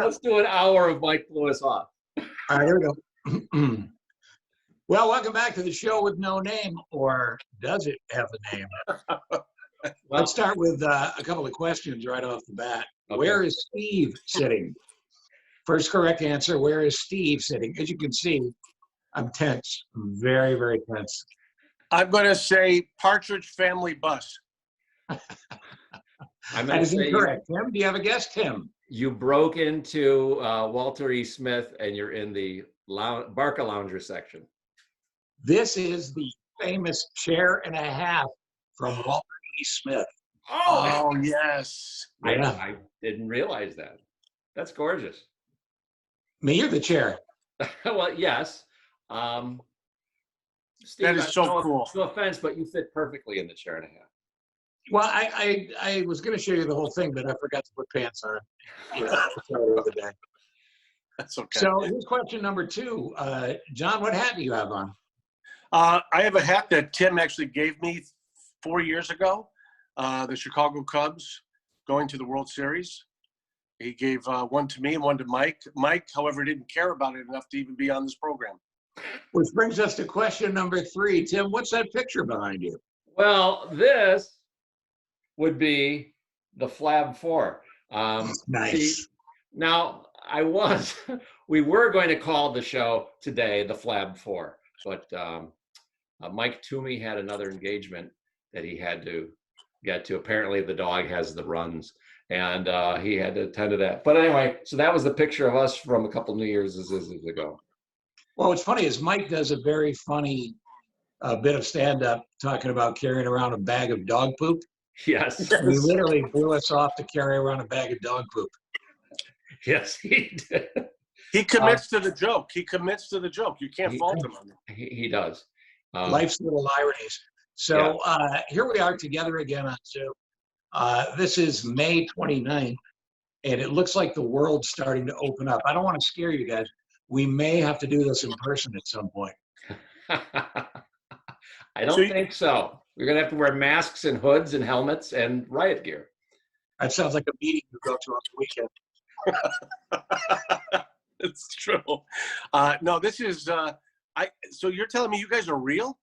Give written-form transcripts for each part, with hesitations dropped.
Let's do an hour of Mike blew us off. All right, here we go. Well, welcome back to the show with no name, or does it have a name? Let's start with a couple of questions right off the bat. Okay. Where is Steve sitting? First correct answer, where is Steve sitting? As you can see, I'm tense. I'm very, very tense. I'm going to say Partridge Family Bus. That is incorrect. Tim, do you have a guess, Tim? You broke into Walter E. Smith, and you're in the Barca Lounger section. This is the famous chair and a half from Walter E. Smith. Oh yes. I didn't realize that. That's gorgeous. Me or the chair? Well, yes. Steve, that is so cool. No offense, but you fit perfectly in the chair and a half. Well, I was going to show you the whole thing, but I forgot to put pants on. The other day. That's okay. So here's question number 2. John, what hat do you have on? I have a hat that Tim actually gave me 4 years ago. The Chicago Cubs going to the World Series. He gave one to me and one to Mike. Mike, however, didn't care about it enough to even be on this program. Which brings us to question number 3. Tim, what's that picture behind you? Well, this would be the Flab Four. Nice. See, now, we were going to call the show today the Flab Four, but Mike Toomey had another engagement that he had to get to. Apparently the dog has the runs, and he had to attend to that. But anyway, so that was the picture of us from a couple New Year's ago. Well, what's funny is Mike does a very funny bit of stand-up talking about carrying around a bag of dog poop. Yes. He literally blew us off to carry around a bag of dog poop. Yes, he did. He commits to the joke. He commits to the joke. You can't fault him on it. He does. Life's little ironies. So here we are together again on Zoom. This is May 29th, and it looks like the world's starting to open up. I don't want to scare you guys. We may have to do this in person at some point. I don't think so. We're going to have to wear masks and hoods and helmets and riot gear. That sounds like a meeting you go to on the weekend. It's true. No, this is, so you're telling me you guys are real?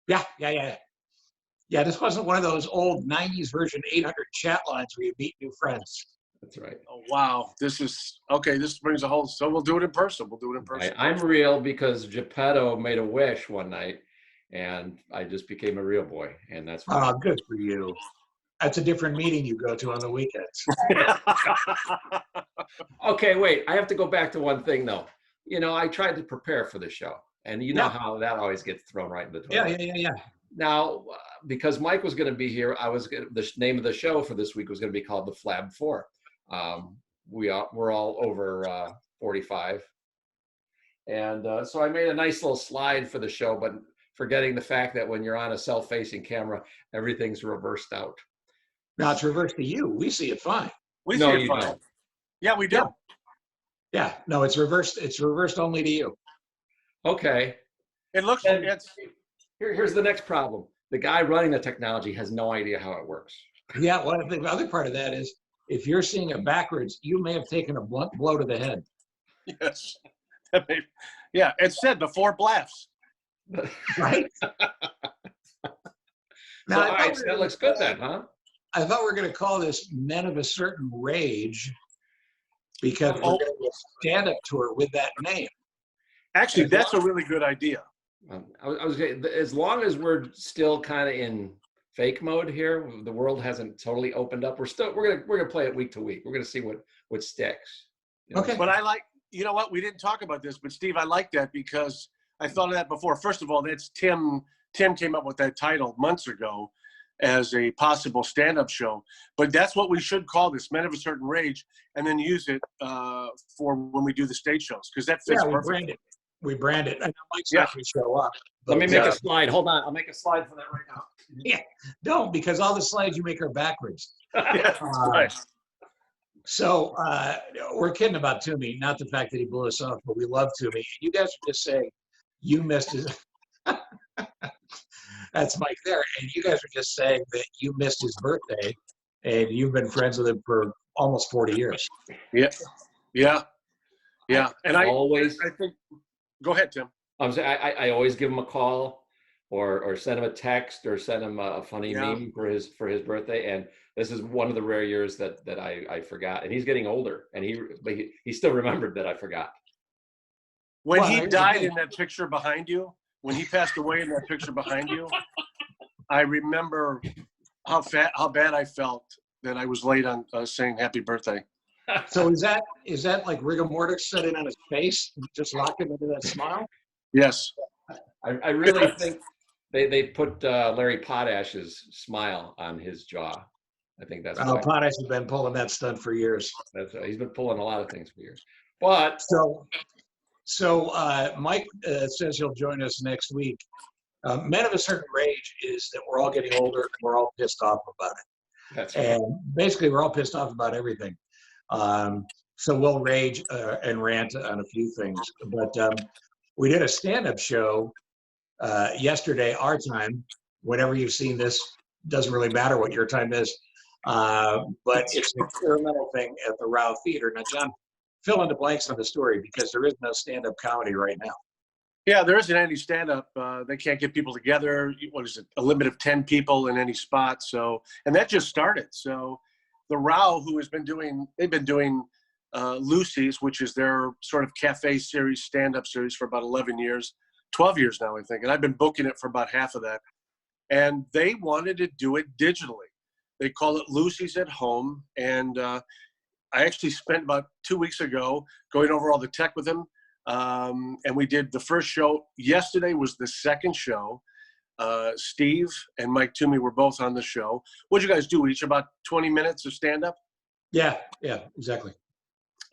Yeah. Yeah, this wasn't one of those old 90s version 800 chat lines where you meet new friends. That's right. Oh, wow. This is, okay, this brings a whole, so we'll do it in person. I'm real because Geppetto made a wish one night, and I just became a real boy, and that's why. Oh, good for you. That's a different meeting you go to on the weekends. Okay, wait. I have to go back to one thing, though. You know, I tried to prepare for the show, and you know how that always gets thrown right in the toilet. Yeah. Now, because Mike was going to be here, the name of the show for this week was going to be called the Flab Four. We're all over 45, and so I made a nice little slide for the show, but forgetting the fact that when you're on a self-facing camera, everything's reversed out. No, it's reversed to you. We see it fine. We see it fine. Don't. Yeah, we do. Yeah. No, it's reversed. It's reversed only to you. Okay. It looks. Here's the next problem. The guy running the technology has no idea how it works. Yeah. Well, the other part of that is, if you're seeing it backwards, you may have taken a blunt blow to the head. Yes. Yeah. It said the 4 blasts. Right. Now, all right, so that looks good then, huh? I thought we were going to call this Men of a Certain Rage because we're going to do a stand-up tour with that name. Actually, that's a really good idea. I was as long as we're still kind of in fake mode here, the world hasn't totally opened up. We're gonna play it week to week. We're gonna see what sticks. You know? Okay. But I like, you know what? We didn't talk about this, but Steve, I like that because I thought of that before. First of all, that's Tim. Tim came up with that title months ago as a possible stand-up show. But that's what we should call this, Men of a Certain Rage, and then use it for when we do the stage shows, because that fits perfectly. We brand it. I know Mike's not going to show up. Let me make a slide. Hold on. I'll make a slide for that right now. Yeah. Don't, because all the slides you make are backwards. Right. So we're kidding about Toomey, not the fact that he blew us off, but we love Toomey. You guys are just saying you missed his. That's Mike there. And you guys are just saying that you missed his birthday, and you've been friends with him for almost 40 years. Yeah. Yeah. Yeah. And Always. I think, go ahead, Tim. I'm saying I always give him a call or send him a text or send him a funny Yeah. meme for his birthday. And this is one of the rare years that I forgot. And he's getting older, and he still remembered that I forgot. When Well, he here's the died thing. in that picture behind you, when he passed away in that picture behind you, I remember how bad I felt that I was late on saying happy birthday. So is that like rigor mortis set in on his face, just locked him into that smile? Yes. I really think they put Larry Potash's smile on his jaw. I think that's why. Potash has been pulling that stunt for years. He's been pulling a lot of things for years. But So Mike says he'll join us next week. Men of a certain rage is that we're all getting older and we're all pissed off about it. that's right. And basically, we're all pissed off about everything. So we'll rage and rant on a few things. But we did a stand-up show yesterday, our time. Whenever you've seen this, doesn't really matter what your time is. But it's an experimental thing at the Rao Theater. Now, John, fill in the blanks on the story because there is no stand-up comedy right now. Yeah, there isn't any stand-up. They can't get people together. What is it? A limit of 10 people in any spot. So, and that just started. So, the Rao, they've been doing Lucy's, which is their sort of cafe series, stand-up series for about 11 years, 12 years now, I think. And I've been booking it for about half of that. And they wanted to do it digitally. They call it Lucy's at Home. And I actually spent about 2 weeks ago going over all the tech with them. And we did the first show. Yesterday was the second show. Steve and Mike Toomey were both on the show. What'd you guys do? Each about 20 minutes of stand-up? Yeah, exactly.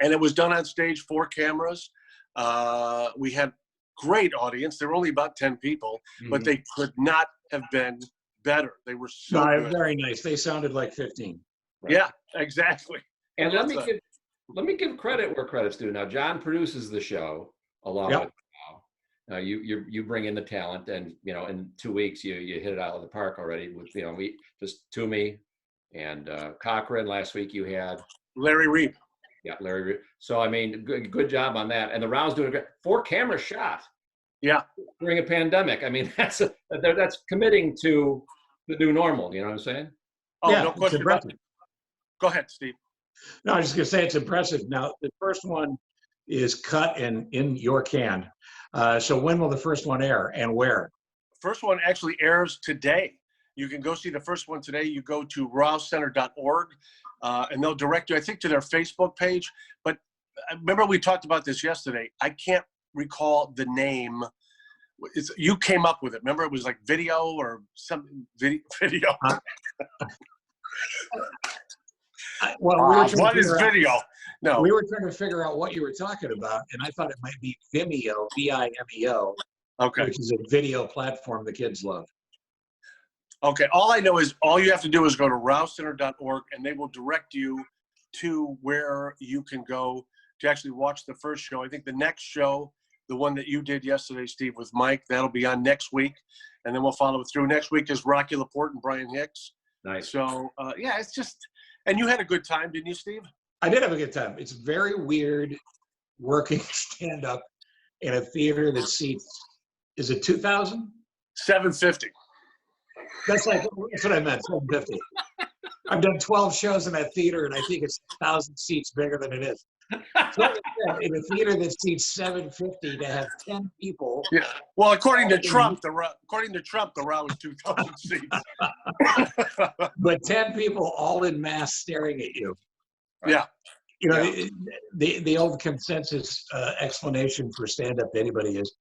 And it was done on stage, 4 cameras. We had great audience. There were only about 10 people, but they could not have been better. They were so good. Very nice. They sounded like 15. Right. Yeah, exactly. And let me give credit where credit's due. Now, John produces the show along Yep. with Now you bring in the talent, and in 2 weeks you hit it out of the park already. With we just Toomey and Cochran. Last week you had Larry Reed. Yeah, Larry Reed. So I mean, good job on that. And the Rao's doing a great 4 camera shot. Yeah. During a pandemic. I mean, that's committing to the new normal. You know what I'm saying? Oh, yeah, no question about it. Go ahead, Steve. No, I was just going to say it's impressive. Now, the first one is cut and in your can. So when will the first one air and where? First one actually airs today. You can go see the first one today. You go to rawcenter.org and they'll direct you, I think, to their Facebook page. But remember we talked about this yesterday. I can't recall the name. You came up with it. Remember it was like video or something, video. What is video? No. We were trying to figure out what you were talking about, and I thought it might be Vimeo, V-I-M-E-O, okay, which is a video platform the kids love. Okay, all I know is all you have to do is go to rawcenter.org, and they will direct you to where you can go to actually watch the first show. I think the next show, the one that you did yesterday, Steve, with Mike, that'll be on next week, and then we'll follow it through. Next week is Rocky Laporte and Brian Hicks. Nice. So, yeah, it's just – and you had a good time, didn't you, Steve? I did have a good time. It's very weird working stand-up in a theater that seats, is it 2,000? 750. That's what I meant, 750. I've done 12 shows in that theater, and I think it's 1,000 seats bigger than it is. So in a theater that seats 750 to have 10 people. Yeah. Well, according to Trump, the row is 2,000 seats. But 10 people all in mass staring at you. Yeah. The old consensus explanation for stand-up to anybody is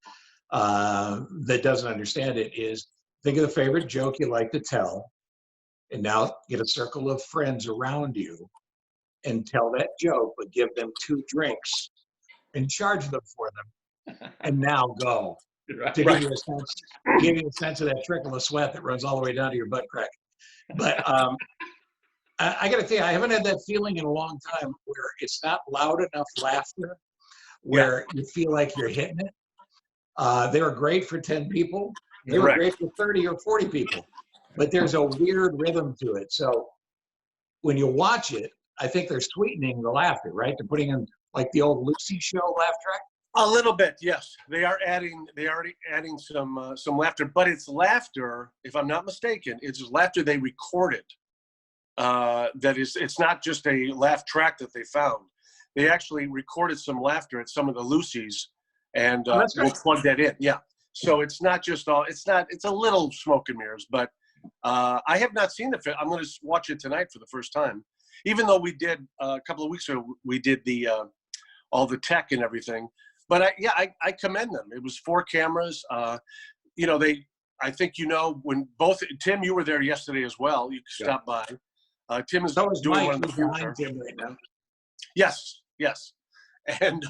that doesn't understand it is think of the favorite joke you like to tell, and now get a circle of friends around you and tell that joke, but give them 2 drinks and charge them for them, and now go. Right. To give you a sense of that trickle of sweat that runs all the way down to your butt crack. But I got to tell you, I haven't had that feeling in a long time where it's not loud enough laughter where you feel like you're hitting it. They were great for 10 people. They were great for 30 or 40 people. But there's a weird rhythm to it. So when you watch it, I think they're sweetening the laughter, right? They're putting in like the old Lucy show laugh track? A little bit, yes. They are already adding some laughter, but it's laughter, if I'm not mistaken, it's laughter they recorded. It's not just a laugh track that they found. They actually recorded some laughter at some of the Lucy's, and we'll plug that in. Yeah. So it's not just all. It's a little smoke and mirrors, but I have not seen the film. I'm going to watch it tonight for the first time. Even though we did a couple of weeks ago, we did the all the tech and everything. But I commend them. It was 4 cameras. I think when both Tim, you were there yesterday as well. You stopped by. Tim is doing one of the behind Tim right now. Yes, and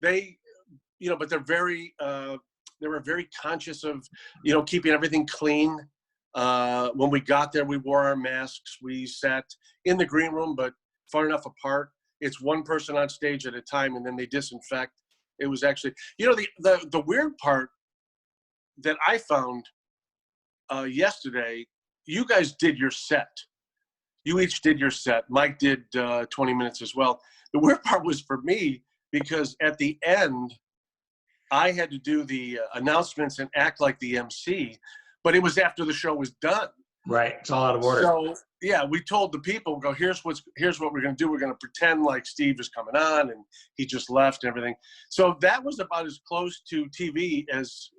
they, but they're very they were very conscious of keeping everything clean. When we got there, we wore our masks. We sat in the green room, but far enough apart. It's one person on stage at a time, and then they disinfect. It was actually, the weird part that I found yesterday. You guys did your set. You each did your set. Mike did 20 minutes as well. The weird part was for me because at the end, I had to do the announcements and act like the MC, but it was after the show was done. Right, it's all out of order. So yeah, we told the people, here's what we're going to do. We're going to pretend like Steve is coming on and he just left and everything. So that was about as close to TV as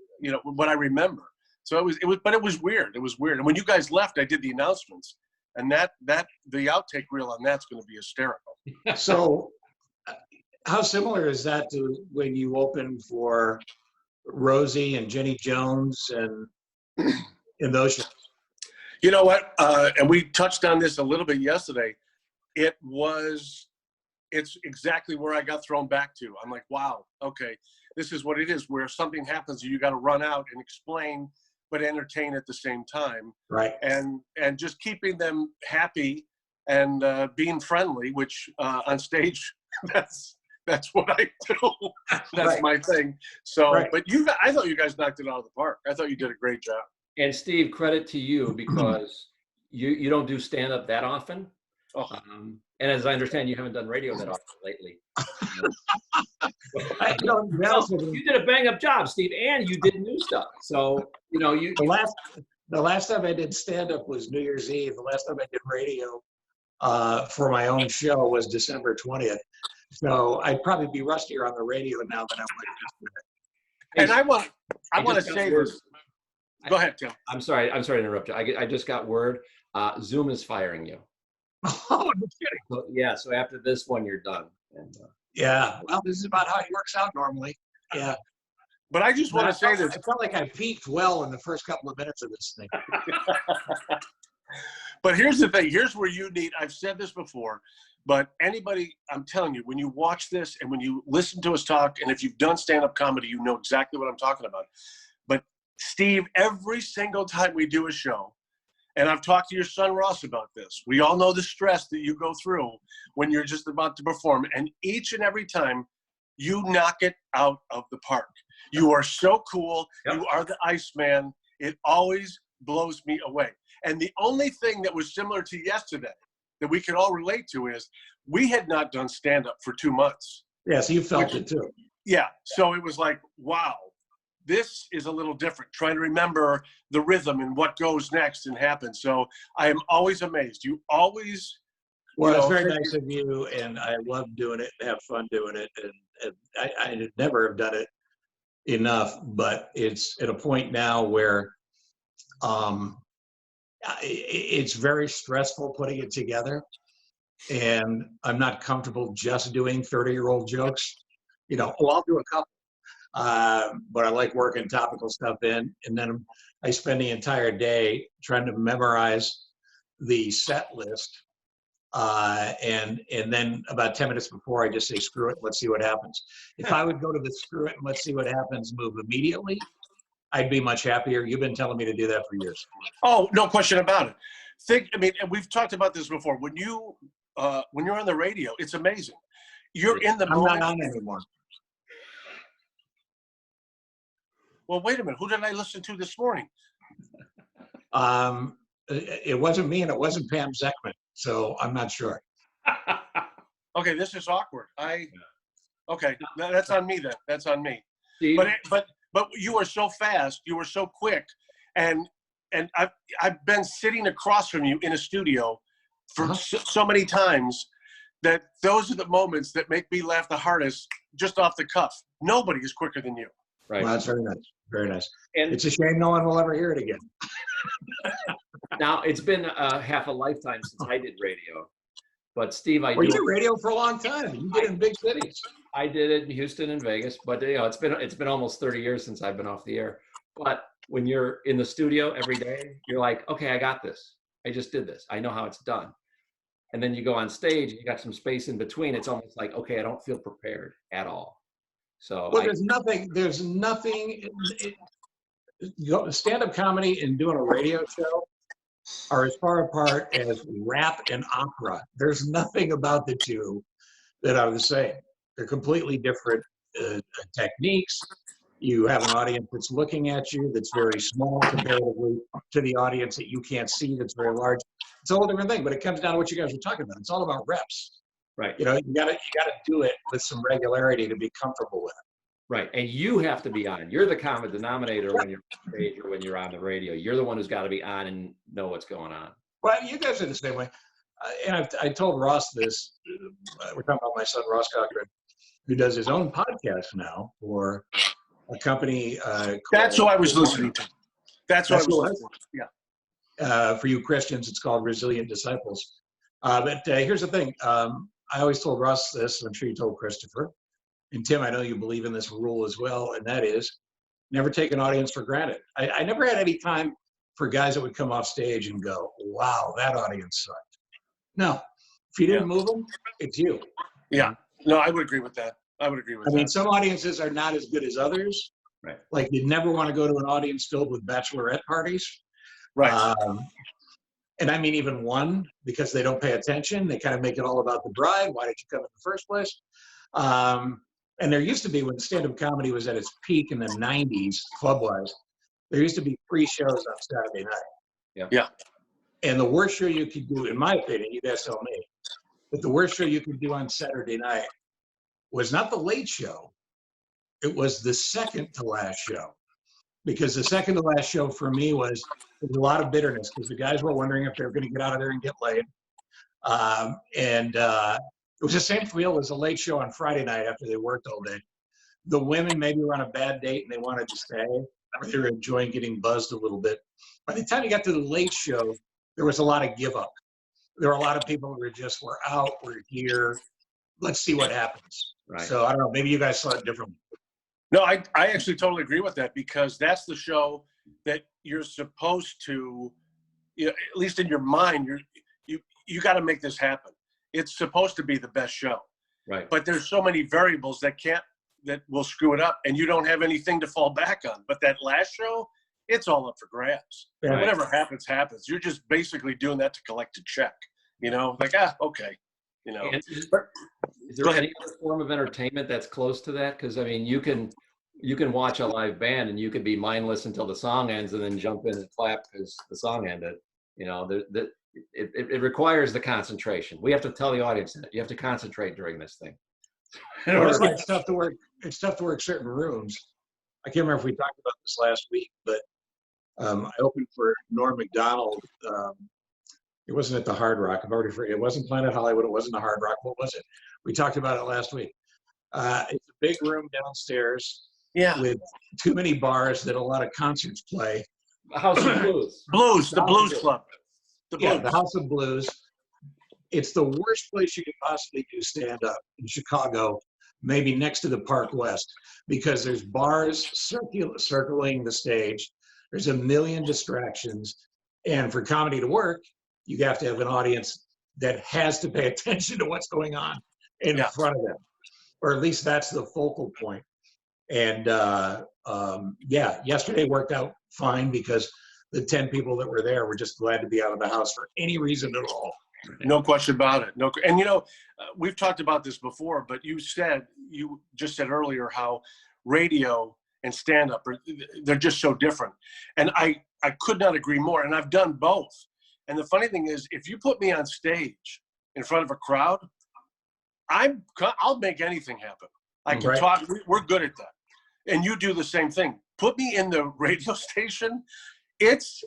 what I remember. So it was, but it was weird. It was weird. And when you guys left, I did the announcements, and the outtake reel on that's going to be hysterical. So how similar is that to when you opened for Rosie and Jenny Jones and in those shows? You know what? And we touched on this a little bit yesterday. It's exactly where I got thrown back to. I'm like, wow, okay, this is what it is, where something happens and you got to run out and explain, but entertain at the same time. Right. And just keeping them happy and being friendly, which on stage, that's what I do. That's my thing. So, but I thought you guys knocked it out of the park. I thought you did a great job. And Steve, credit to you because you don't do stand-up that often. Oh. And as I understand, you haven't done radio that often lately. You did a bang-up job, Steve, and you did new stuff. So, The last time I did stand-up was New Year's Eve. The last time I did radio for my own show was December 20th. So I'd probably be rustier on the radio now than I was yesterday. And I want to say this. Go ahead, Tim. I'm sorry to interrupt you. I just got word. Zoom is firing you. Oh, no kidding. So after this one, you're done. And, yeah. Well, this is about how it works out normally. Yeah. But I just want to say this. I felt like I peaked well in the first couple of minutes of this thing. But here's the thing. Here's where you need, I've said this before, but anybody, I'm telling you, when you watch this and when you listen to us talk, and if you've done stand-up comedy, you know exactly what I'm talking about. But Steve, every single time we do a show, and I've talked to your son Ross about this, we all know the stress that you go through when you're just about to perform, and each and every time you knock it out of the park. You are so cool. Yep. You are the Iceman. It always blows me away. And the only thing that was similar to yesterday that we could all relate to is we had not done stand-up for 2 months. Yeah, so you felt it too. Yeah, so it was like, wow, this is a little different, trying to remember the rhythm and what goes next and happens. So I am always amazed. You always... Well, it's very nice of you, and I love doing it, have fun doing it, and I never have done it enough, but it's at a point now where it's very stressful putting it together, and I'm not comfortable just doing 30-year-old jokes. I'll do a couple, but I like working topical stuff in, and then I spend the entire day trying to memorize the set list. And then about 10 minutes before, I just say, screw it, let's see what happens. If I would go to the screw it and let's see what happens move immediately, I'd be much happier. You've been telling me to do that for years. Oh, no question about it. And we've talked about this before. When you're on the radio, it's amazing. You're in the moment. I'm not on anymore. Well, wait a minute. Who did I listen to this morning? It wasn't me, and it wasn't Pam Zeckman, so I'm not sure. Okay, this is awkward. Okay, that's on me then. That's on me. Steve? But you were so fast, you were so quick, and I've been sitting across from you in a studio for so many times that those are the moments that make me laugh the hardest, just off the cuff. Nobody is quicker than you. Right. Well, that's very nice. Very nice. And It's a shame no one will ever hear it again. now it's been half a lifetime since I did radio, but Steve, Well, you did radio for a long time. You did it in big cities. I did it in Houston and Vegas, but it's been almost 30 years since I've been off the air. But when you're in the studio every day, you're like, okay, I got this. I just did this. I know how it's done. And then you go on stage and you got some space in between. It's almost like, okay, I don't feel prepared at all. So Well, there's nothing, stand-up comedy and doing a radio show are as far apart as rap and opera. There's nothing about the two that I was saying. They're completely different techniques. You have an audience that's looking at you that's very small comparatively to the audience that you can't see that's very large. It's a whole different thing, but it comes down to what you guys were talking about. It's all about reps. right. You know, you gotta do it with some regularity to be comfortable with it. Right. And you have to be on. You're the common denominator when you're on stage or when you're on the radio. You're the one who's got to be on and know what's going on. Well, you guys are the same way. And I told Ross this. We're talking about my son, Ross Cochran, who does his own podcast now for a company. That's what I was listening to. That's what I was listening to. Yeah. For you Christians, it's called Resilient Disciples. But here's the thing. I always told Ross this, and I'm sure you told Christopher. And Tim, I know you believe in this rule as well, and that is never take an audience for granted. I never had any time for guys that would come off stage and go, wow, that audience sucked. No, if you didn't move them, it's you. Yeah, no, I would agree with that. I mean, some audiences are not as good as others. Right. Like you'd never want to go to an audience filled with bachelorette parties. Right. And I mean, even one, because they don't pay attention. They kind of make it all about the bride. Why did you come in the first place? And there used to be, when stand-up comedy was at its peak in the 90s, club-wise, there used to be free shows on Saturday night. Yeah. And the worst show you could do, in my opinion, you guys tell me, but the worst show you could do on Saturday night was not the late show. It was the second to last show. Because the second to last show for me was a lot of bitterness because the guys were wondering if they were going to get out of there and get laid. It was the same feel as a late show on Friday night after they worked all day. The women maybe were on a bad date and they wanted to stay, or they were enjoying getting buzzed a little bit. By the time you got to the late show, there was a lot of give up. There were a lot of people who were just, we're out, we're here, let's see what happens. Right. So I don't know, maybe you guys saw it differently. No, I actually totally agree with that because that's the show that you're supposed to, at least in your mind, you got to make this happen. It's supposed to be the best show. Right. But there's so many variables that will screw it up and you don't have anything to fall back on. But that last show, it's all up for grabs. Right. Whatever happens, happens. You're just basically doing that to collect a check, like, okay, And is there any other form of entertainment that's close to that? Because I mean, you can watch a live band and you could be mindless until the song ends and then jump in and clap because the song ended. It requires the concentration. We have to tell the audience that you have to concentrate during this thing. It's tough to work. It's tough to work certain rooms. I can't remember if we talked about this last week, but I opened for Norm Macdonald. It wasn't at the Hard Rock. I've already forgotten. It wasn't Planet Hollywood. It wasn't the Hard Rock. What was it? We talked about it last week. It's a big room downstairs. Yeah. With too many bars that a lot of concerts play. House of Blues. The Blues Club. The House of Blues. It's the worst place you could possibly do stand-up in Chicago, maybe next to the Park West, because there's bars circling the stage. There's a million distractions. And for comedy to work, you have to have an audience that has to pay attention to what's going on in front of them. Or at least that's the focal point. And yesterday worked out fine because the 10 people that were there were just glad to be out of the house for any reason at all. No question about it. And we've talked about this before, but you just said earlier how radio and stand-up they're just so different. And I could not agree more. And I've done both. And the funny thing is, if you put me on stage in front of a crowd, I'll make anything happen. I can Right. talk. We're good at that. And you do the same thing. Put me in the radio station. It's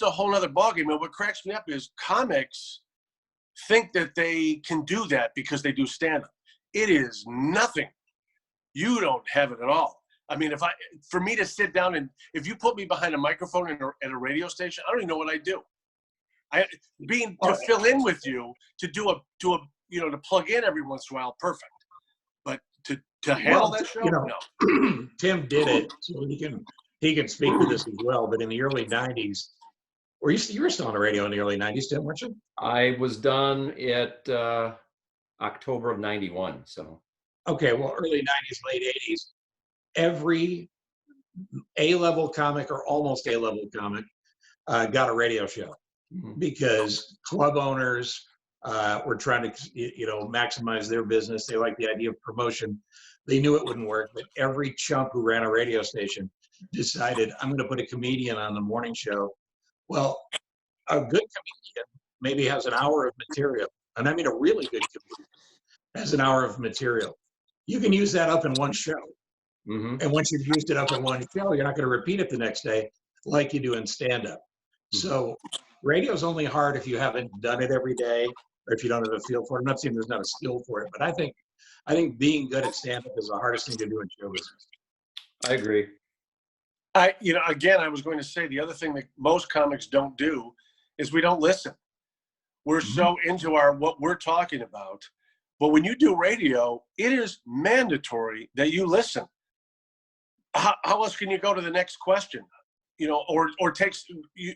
a whole nother ballgame. And what cracks me up is comics think that they can do that because they do stand-up. It is nothing. You don't have it at all. I mean, for me to sit down and if you put me behind a microphone at a radio station, I don't even know what I do. To fill in with you, to plug in every once in a while, perfect. But to handle that show, no. Tim did it, so he can speak to this as well. But in the early '90s, or you were still on the radio in the early '90s, Tim, weren't you? I was done at October of '91. So Okay, well, early '90s, late '80s, every A-level comic or almost A-level comic got a radio show because club owners were trying to, maximize their business. They liked the idea of promotion. They knew it wouldn't work, but every chump who ran a radio station decided, I'm going to put a comedian on the morning show. Well, a good comedian maybe has an hour of material, and I mean a really good comedian has an hour of material. You can use that up in one show. And once you've used it up in one show, you're not going to repeat it the next day like you do in stand-up. So radio's only hard if you haven't done it every day or if you don't have a feel for it. I'm not saying there's not a skill for it, but I think being good at stand-up is the hardest thing to do in show business. I agree. Again, I was going to say the other thing that most comics don't do is we don't listen. We're so into what we're talking about. But when you do radio, it is mandatory that you listen. How else can you go to the next question? Or takes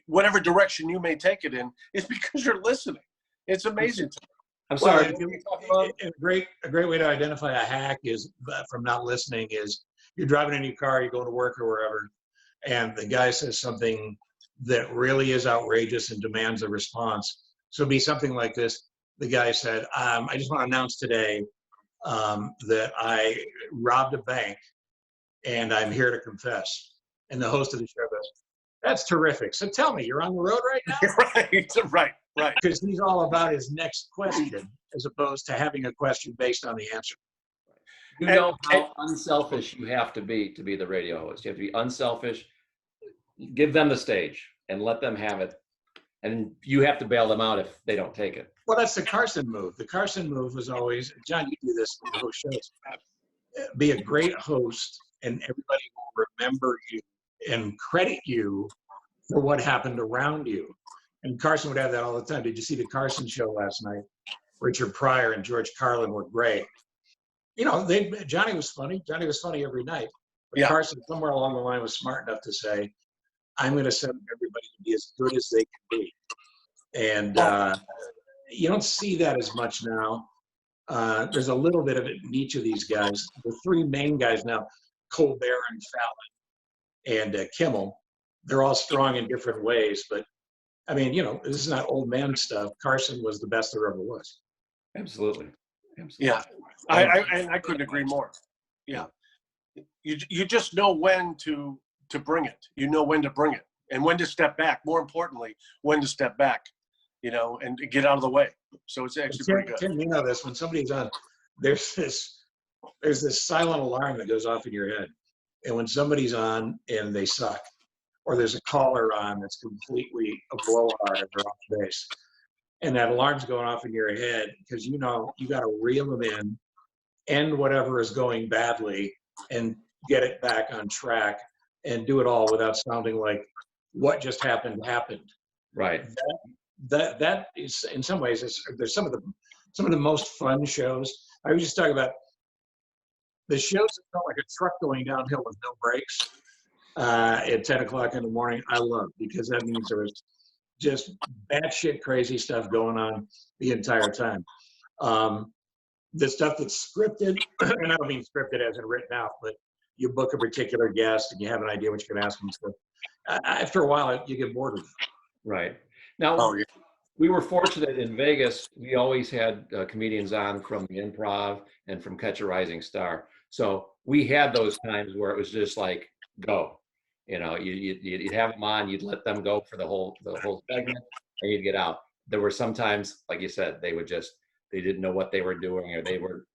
whatever direction you may take it in, is because you're listening. It's amazing. I'm sorry. A great way to identify a hack is from not listening is you're driving in your car, you're going to work or wherever, and the guy says something that really is outrageous and demands a response. So it'd be something like this. The guy said, I just want to announce today that I robbed a bank and I'm here to confess. And the host of the show goes, that's terrific. So tell me, you're on the road right now? Right. Because he's all about his next question as opposed to having a question based on the answer. You know how unselfish you have to be the radio host. You have to be unselfish. Give them the stage and let them have it. And you have to bail them out if they don't take it. Well, that's the Carson move. The Carson move was always, John, you do this with the host shows. Be a great host and everybody will remember you and credit you for what happened around you. And Carson would have that all the time. Did you see the Carson show last night? Richard Pryor and George Carlin were great. Johnny was funny. Johnny was funny every night. But yeah. Carson, somewhere along the line, was smart enough to say, I'm going to set everybody to be as good as they can be. And you don't see that as much now. There's a little bit of it in each of these guys. The three main guys now, Colbert and Fallon and Kimmel, they're all strong in different ways. But, I mean, this is not old man stuff. Carson was the best there ever was. Absolutely. Yeah, I couldn't agree more. Yeah. You just know when to bring it. You know when to bring it and when to step back. More importantly, when to step back, and get out of the way. So it's actually pretty good. Tim, you know this. When somebody's on, there's this silent alarm that goes off in your head. And when somebody's on and they suck, or there's a caller on that's completely a blowhard and they're off base, and that alarm's going off in your head because you got to reel them in, end whatever is going badly, and get it back on track, and do it all without sounding like what just happened. Right. That is, in some ways, there's some of the most fun shows. I was just talking about the shows that felt like a truck going downhill with no brakes at 10 o'clock in the morning. I love, because that means there was just batshit crazy stuff going on the entire time. The stuff that's scripted, and I don't mean scripted as in written out, but you book a particular guest and you have an idea what you're going to ask them. So after a while, you get bored of it. Right. Now, we were fortunate in Vegas. We always had comedians on from the Improv and from Catch a Rising Star. So we had those times where it was just like, go. You'd have them on, you'd let them go for the whole segment, and you'd get out. There were sometimes, like you said, they didn't know what they were doing, or they were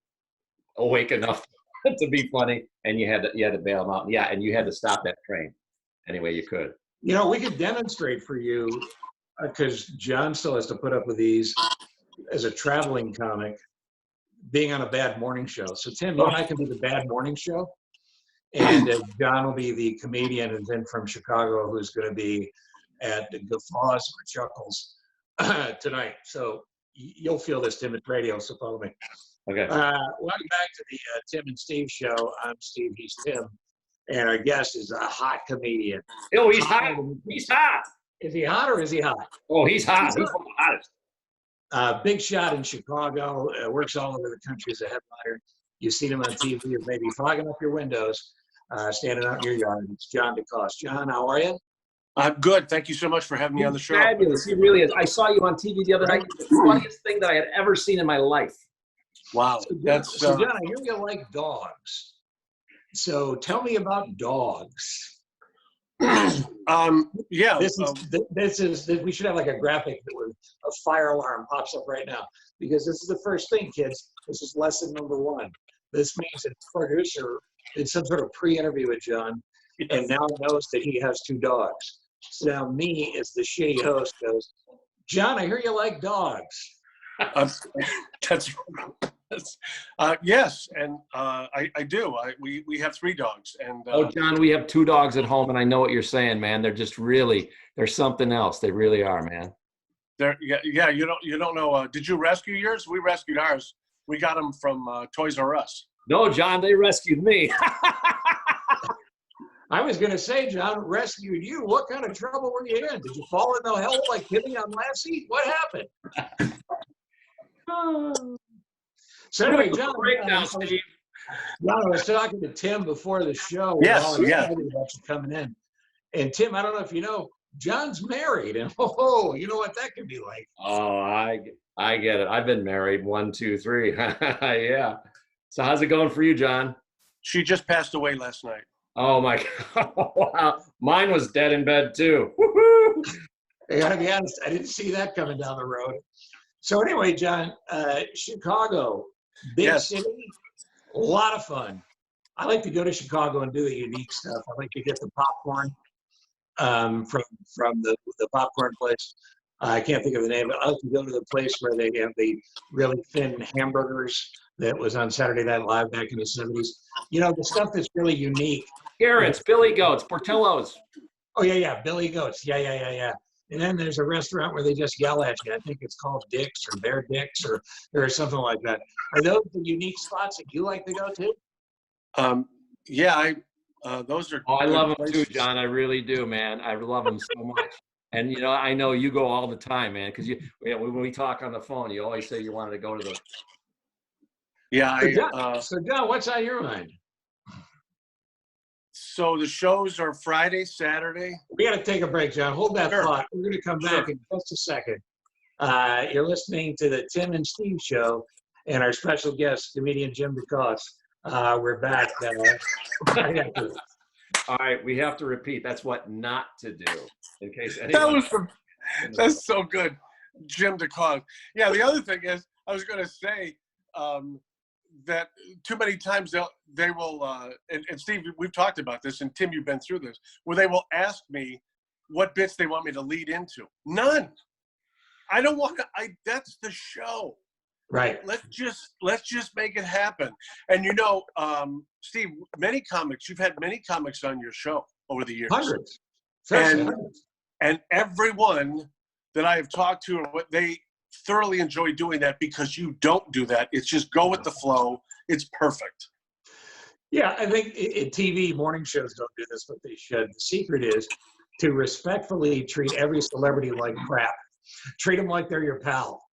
awake enough to be funny, and you had to bail them out. Yeah, and you had to stop that train any way you could. You know, we could demonstrate for you because John still has to put up with these as a traveling comic, being on a bad morning show. So Tim, you and I can do the bad morning show, and John will be the comedian, and then from Chicago, who's going to be at the Guffaws or Chuckles tonight. So you'll feel this, Tim, at radio. So follow me. Okay. Welcome back to the Tim and Steve show. I'm Steve. He's Tim, and our guest is a hot comedian. Oh, he's hot. He's hot. Is he hot or is he hot? Oh, he's hot. He's one of the hottest. Big shot in Chicago, works all over the country as a headliner. You've seen him on TV or maybe fogging up your windows, standing out in your yard. It's John DeCoste. John, how are you? I'm good. Thank you so much for having me on the show. Fabulous. He really is. I saw you on TV the other night. It's the funniest thing that I had ever seen in my life. Wow. So John, I hear you like dogs. So tell me about dogs. Yeah. This is we should have like a graphic that would a fire alarm pops up right now, because this is the first thing, kids. This is lesson number 1. This means that the producer did some sort of pre-interview with John, and now knows that he has 2 dogs. So now me, as the shitty host, goes, John, I hear you like dogs. Yes, and I do. We have 3 dogs, and Oh, John, we have 2 dogs at home, and I know what you're saying, man. They're just they're something else. They really are, man. Yeah. You don't know. Did you rescue yours? We rescued ours. We got them from Toys R Us. No, John, they rescued me. I was going to say, John rescued you. What kind of trouble were you in? Did you fall in the hell like Timmy on Lassie? What happened? So anyway, John, Breakdown, Steve. John, I was talking to Tim before the show. Yes, All excited about you coming in. And Tim, I don't know if you know, John's married, and you know what that can be like. Oh, I get it. I've been married 1, 2, 3. Yeah. So how's it going for you, John? She just passed away last night. Oh my God! Wow. Mine was dead in bed too. Woo-hoo! I gotta be honest, I didn't see that coming down the road. So anyway, John, Chicago, big city, a lot of fun. I like to go to Chicago and do the unique stuff. I like to get the popcorn from the popcorn place. I can't think of the name, but I like to go to the place where they have the really thin hamburgers that was on Saturday Night Live back in the 70s. You know, the stuff that's really unique. Carrots, Billy Goats, Portillo's. Oh, yeah, Billy Goats. Yeah. And then there's a restaurant where they just yell at you. I think it's called Dick's or Bear Dick's or something like that. Are those the unique spots that you like to go to? Yeah, those are. Oh, I love them places. too, John. I really do, man. I love them so much. And, you know, I know you go all the time, man, because when we talk on the phone, you always say you wanted to go to the. Yeah. So, John, what's on your mind? So the shows are Friday, Saturday. We got to take a break, John. Hold that Sure. thought. We're going to come back in just a second. You're listening to the Tim and Steve show and our special guest, comedian Jim DeCoste. We're back. All right, we have to repeat. That's what not to do, in case anyone. That's so good, Jim DeCoste. Yeah, the other thing is, I was going to say that too many times they will, and Steve, we've talked about this, and Tim, you've been through this, where they will ask me what bits they want me to lead into. None. I don't want to. That's the show. Right. Let's just make it happen. And you know, Steve, you've had many comics on your show over the years. Hundreds. And everyone that I have talked to, they thoroughly enjoy doing that because you don't do that. It's just go with the flow. It's perfect. Yeah, I think in TV, morning shows don't do this, but they should. The secret is to respectfully treat every celebrity like crap. Treat them like they're your pal.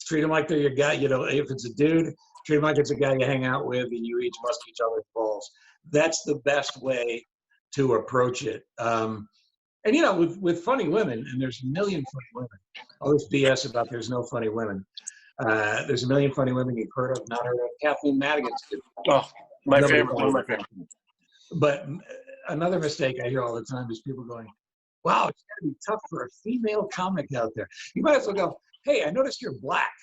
Treat them like they're your guy. You know, if it's a dude, treat them like it's a guy you hang out with and you each bust each other's balls. That's the best way to approach it. And, you know, with funny women, and there's a million funny women. All this BS about there's no funny women. There's a million funny women you've heard of, not heard of. Kathleen Madigan's good. Oh, one of my favorite. But another mistake I hear all the time is people going, wow, it's got to be tough for a female comic out there. You might as well go, hey, I noticed you're black.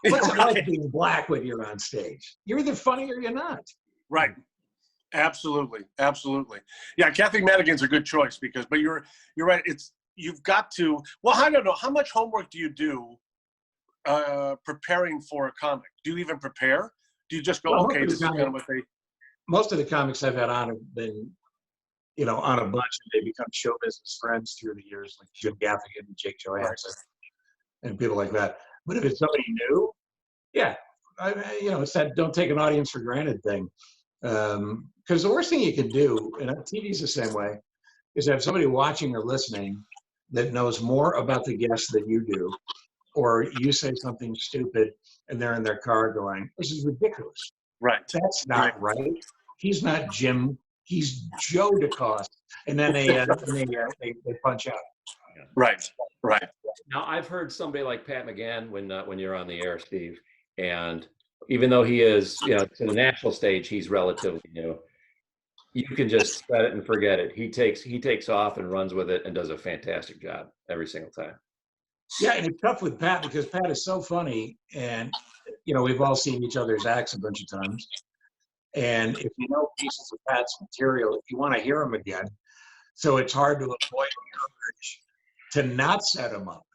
What's it like being black when you're on stage? You're either funny or you're not. Right. Absolutely, absolutely. Yeah, Kathy Madigan's a good choice but you're right. You've got to. Well, I don't know. How much homework do you do preparing for a comic? Do you even prepare? Do you just go, Well, okay, this is kind of what they? most of the comics I've had on have been, on a bunch, and they become show business friends through the years, like Jim Gaffigan and Jake Johansson and people like that. But if it's somebody new, yeah, it's that don't take an audience for granted thing. Because the worst thing you can do, and TV's the same way, is have somebody watching or listening that knows more about the guest than you do, or you say something stupid and they're in their car going, "This is ridiculous. Right. That's not right. He's not Jim. He's Joe DeCoste." And then they punch out. Right. Right. Now, I've heard somebody like Pat McGann when you're on the air, Steve, and even though he is, to the national stage, he's relatively new. You can just set it and forget it. He takes off and runs with it and does a fantastic job every single time. Yeah, and it's tough with Pat because Pat is so funny, and we've all seen each other's acts a bunch of times. And if you know pieces of Pat's material, you want to hear him again. So it's hard to avoid the urge to not set him up.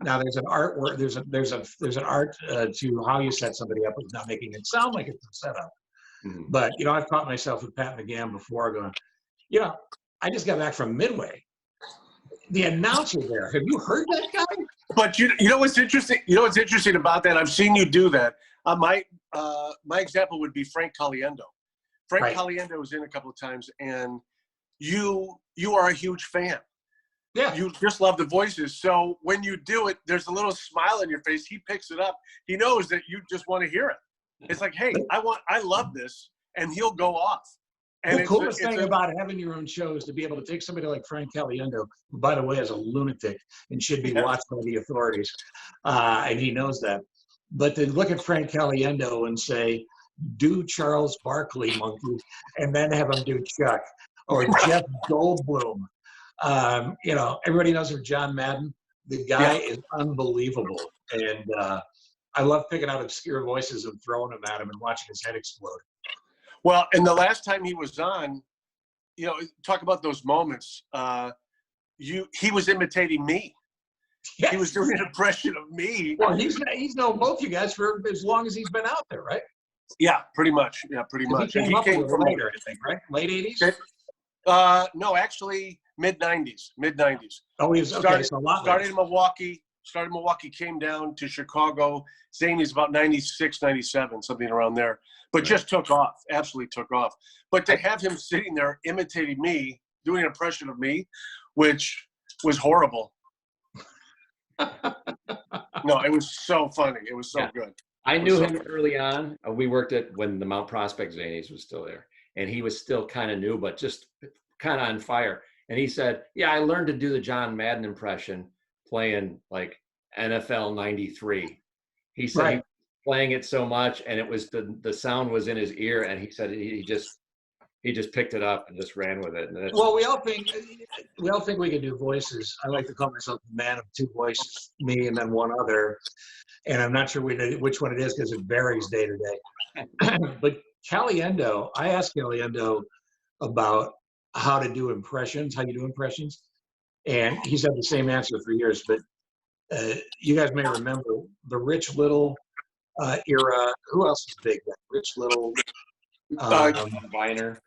Now there's an art where there's an art to how you set somebody up with not making it sound like it's a setup. Mm-hmm. But I've caught myself with Pat McGann before going, I just got back from Midway. The announcer there, have you heard that guy? But you know what's interesting? You know what's interesting about that? I've seen you do that. My example would be Frank Caliendo. Frank Caliendo was in a couple of times, and you are a huge fan. Yeah. You just love the voices. So when you do it, there's a little smile on your face. He picks it up. He knows that you just want to hear it. It's like, hey, I love this, and he'll go off. And the coolest thing about having your own show is to be able to take somebody like Frank Caliendo, who, by the way, is a lunatic and should be watched by the authorities, and he knows that. But to look at Frank Caliendo and say, do Charles Barkley, monkey, and then have him do Chuck, or Jeff Goldblum. Everybody knows of John Madden. The guy is unbelievable. And I love picking out obscure voices and throwing them at him and watching his head explode. Well, and the last time he was on, talk about those moments. He was imitating me. Yes. He was doing an impression of me. Well, he's known both you guys for as long as he's been out there, right? Yeah, pretty much. Yeah, pretty much. He came from later, I think, right? Late 80s? No, actually, mid-90s. Oh, he was okay. So a lot started in Milwaukee. Came down to Chicago. Saying he's about 96, 97, something around there. But just took off. Absolutely took off. But to have him sitting there imitating me, doing an impression of me, which was horrible. No, it was so funny. It was so good. I knew him early on. We worked when the Mount Prospect Zanies was still there. And he was still kind of new, but just kind of on fire. And he said, I learned to do the John Madden impression playing like NFL 93. He said he was playing it so much, and it was the sound was in his ear, and he said he just picked it up and just ran with it. And well, we all think we can do voices. I like to call myself the man of two voices, me and then one other. And I'm not sure which one it is because it varies day to day. But Caliendo, I asked Caliendo about how you do impressions, and he's had the same answer for years. But you guys may remember the Rich Little era. Who else is big then? Rich Little, Viner.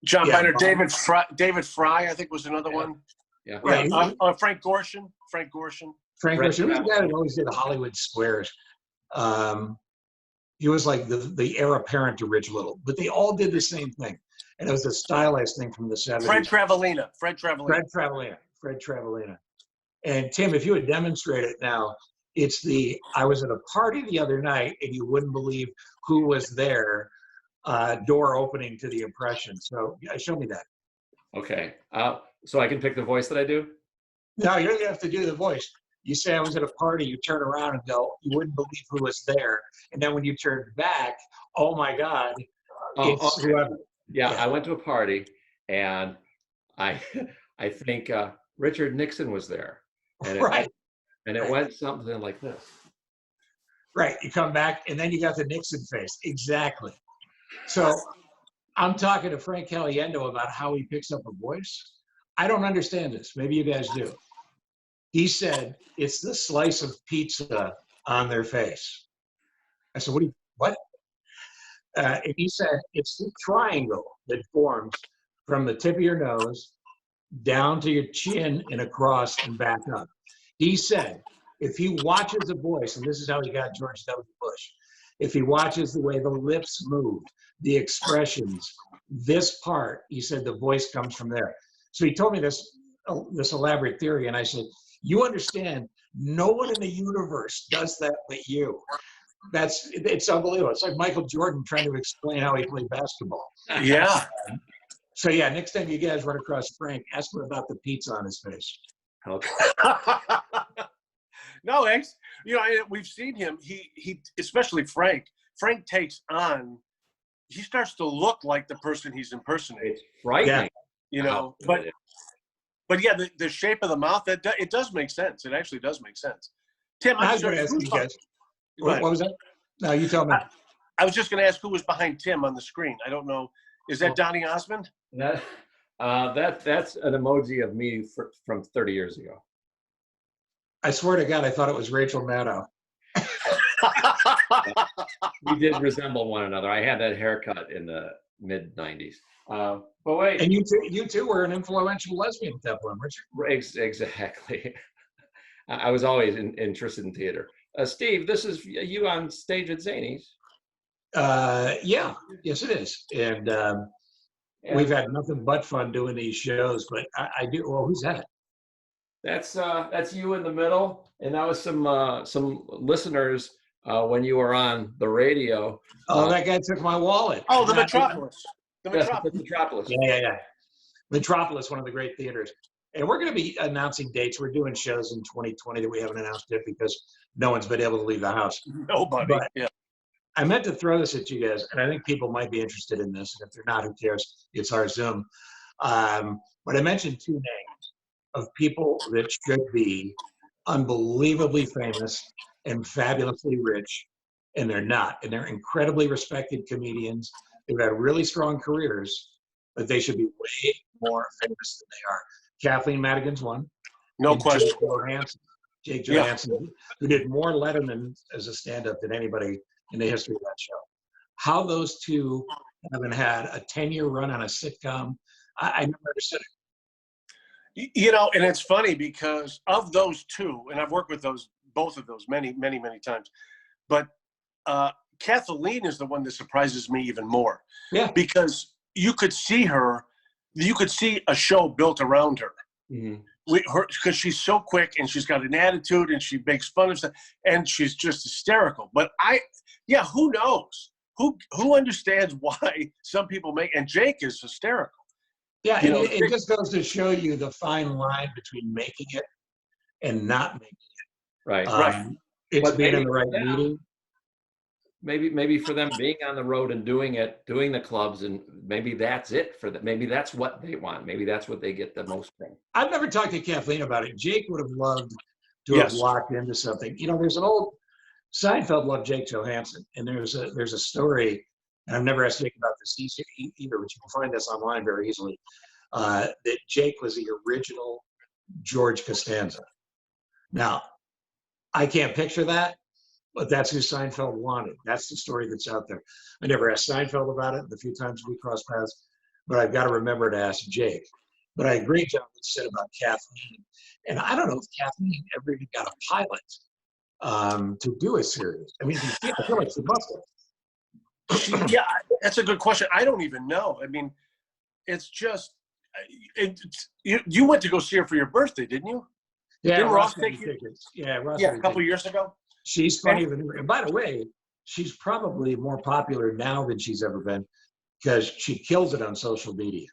John Viner, David Fry, I think was another one. Yeah. Frank Gorshin. Frank Gorshin was the guy that always did the Hollywood Squares. He was like the heir apparent to Rich Little, but they all did the same thing. And it was a stylized thing from the 70s. Fred Travalena. And Tim, if you would demonstrate it now, it's I was at a party the other night, and you wouldn't believe who was there, door opening to the impression. So show me that. Okay. So I can pick the voice that I do? No, you don't have to do the voice. You say I was at a party, you turn around and go, you wouldn't believe who was there. And then when you turn back, oh my God, it's whoever. Yeah, I went to a party, and I think Richard Nixon was there. And it went something like this. Right. You come back, and then you got the Nixon face. Exactly. So I'm talking to Frank Caliendo about how he picks up a voice. I don't understand this. Maybe you guys do. He said it's the slice of pizza on their face. I said, what? And he said it's the triangle that forms from the tip of your nose down to your chin and across and back up. He said if he watches a voice, and this is how he got George W. Bush, if he watches the way the lips move, the expressions, this part, he said the voice comes from there. So he told me this elaborate theory, and I said, you understand, no one in the universe does that but you. It's unbelievable. It's like Michael Jordan trying to explain how he played basketball. Yeah. So yeah, next time you guys run across Frank, ask him about the pizza on his face. Okay. No, we've seen him. He especially Frank. Frank takes on. He starts to look like the person he's impersonating. It's frightening. But yeah, the shape of the mouth, it does make sense. It actually does make sense. Tim, I was going to ask you guys. What was that? No, you tell me. I was just going to ask who was behind Tim on the screen. I don't know. Is that Donny Osmond? That's an emoji of me from 30 years ago. I swear to God, I thought it was Rachel Maddow. We did resemble one another. I had that haircut in the mid 90s. But wait. And you two were an influential lesbian at that point, weren't you? Exactly. I was always interested in theater. Steve, this is you on stage at Zanies. Yeah, yes it is. And we've had nothing but fun doing these shows, but I do, well, who's that? That's you in the middle, and that was some listeners when you were on the radio. Oh, that guy took my wallet. Oh, the Metropolis. The Metropolis. Yeah. Metropolis, one of the great theaters. And we're going to be announcing dates. We're doing shows in 2020 that we haven't announced yet because no one's been able to leave the house. Nobody. But yeah. I meant to throw this at you guys, and I think people might be interested in this. And if they're not, who cares? It's our Zoom. But I mentioned two names of people that should be unbelievably famous and fabulously rich, and they're not. And they're incredibly respected comedians. They've had really strong careers, but they should be way more famous than they are. Kathleen Madigan's one. No question. Jake Johansson, who did more Letterman as a stand-up than anybody in the history of that show. How those two haven't had a 10-year run on a sitcom, I never understood it. And it's funny because of those two, and I've worked with both of those many, many, many times, but Kathleen is the one that surprises me even more. Yeah. Because you could see a show built around her. Mm-hmm. Because she's so quick and she's got an attitude and she makes fun of stuff and she's just hysterical. But who knows? Who understands why some people and Jake is hysterical. Yeah, and it just goes to show you the fine line between making it and not making it. Right. Right. It's being in the right meeting. Maybe for them being on the road and doing the clubs, and maybe that's it for them. Maybe that's what they want. Maybe that's what they get the most from. I've never talked to Kathleen about it. Jake would have loved to have locked into something. There's an old Seinfeld loved Jake Johansson, and there's a story, and I've never asked Jake about this either, but you can find this online very easily. That Jake was the original George Costanza. Now, I can't picture that. But that's who Seinfeld wanted. That's the story that's out there. I never asked Seinfeld about it the few times we crossed paths, but I've got to remember to ask Jake. But I agree, John, what you said about Kathleen. And I don't know if Kathleen ever even got a pilot to do a series. I mean, I feel like she must have. Yeah, that's a good question. I don't even know. I mean, it's just, you went to go see her for your birthday, didn't you? Yeah, didn't Ross take you? Tickets. Yeah, Ross a couple years ago. She's funnier than her. And by the way, she's probably more popular now than she's ever been because she kills it on social media.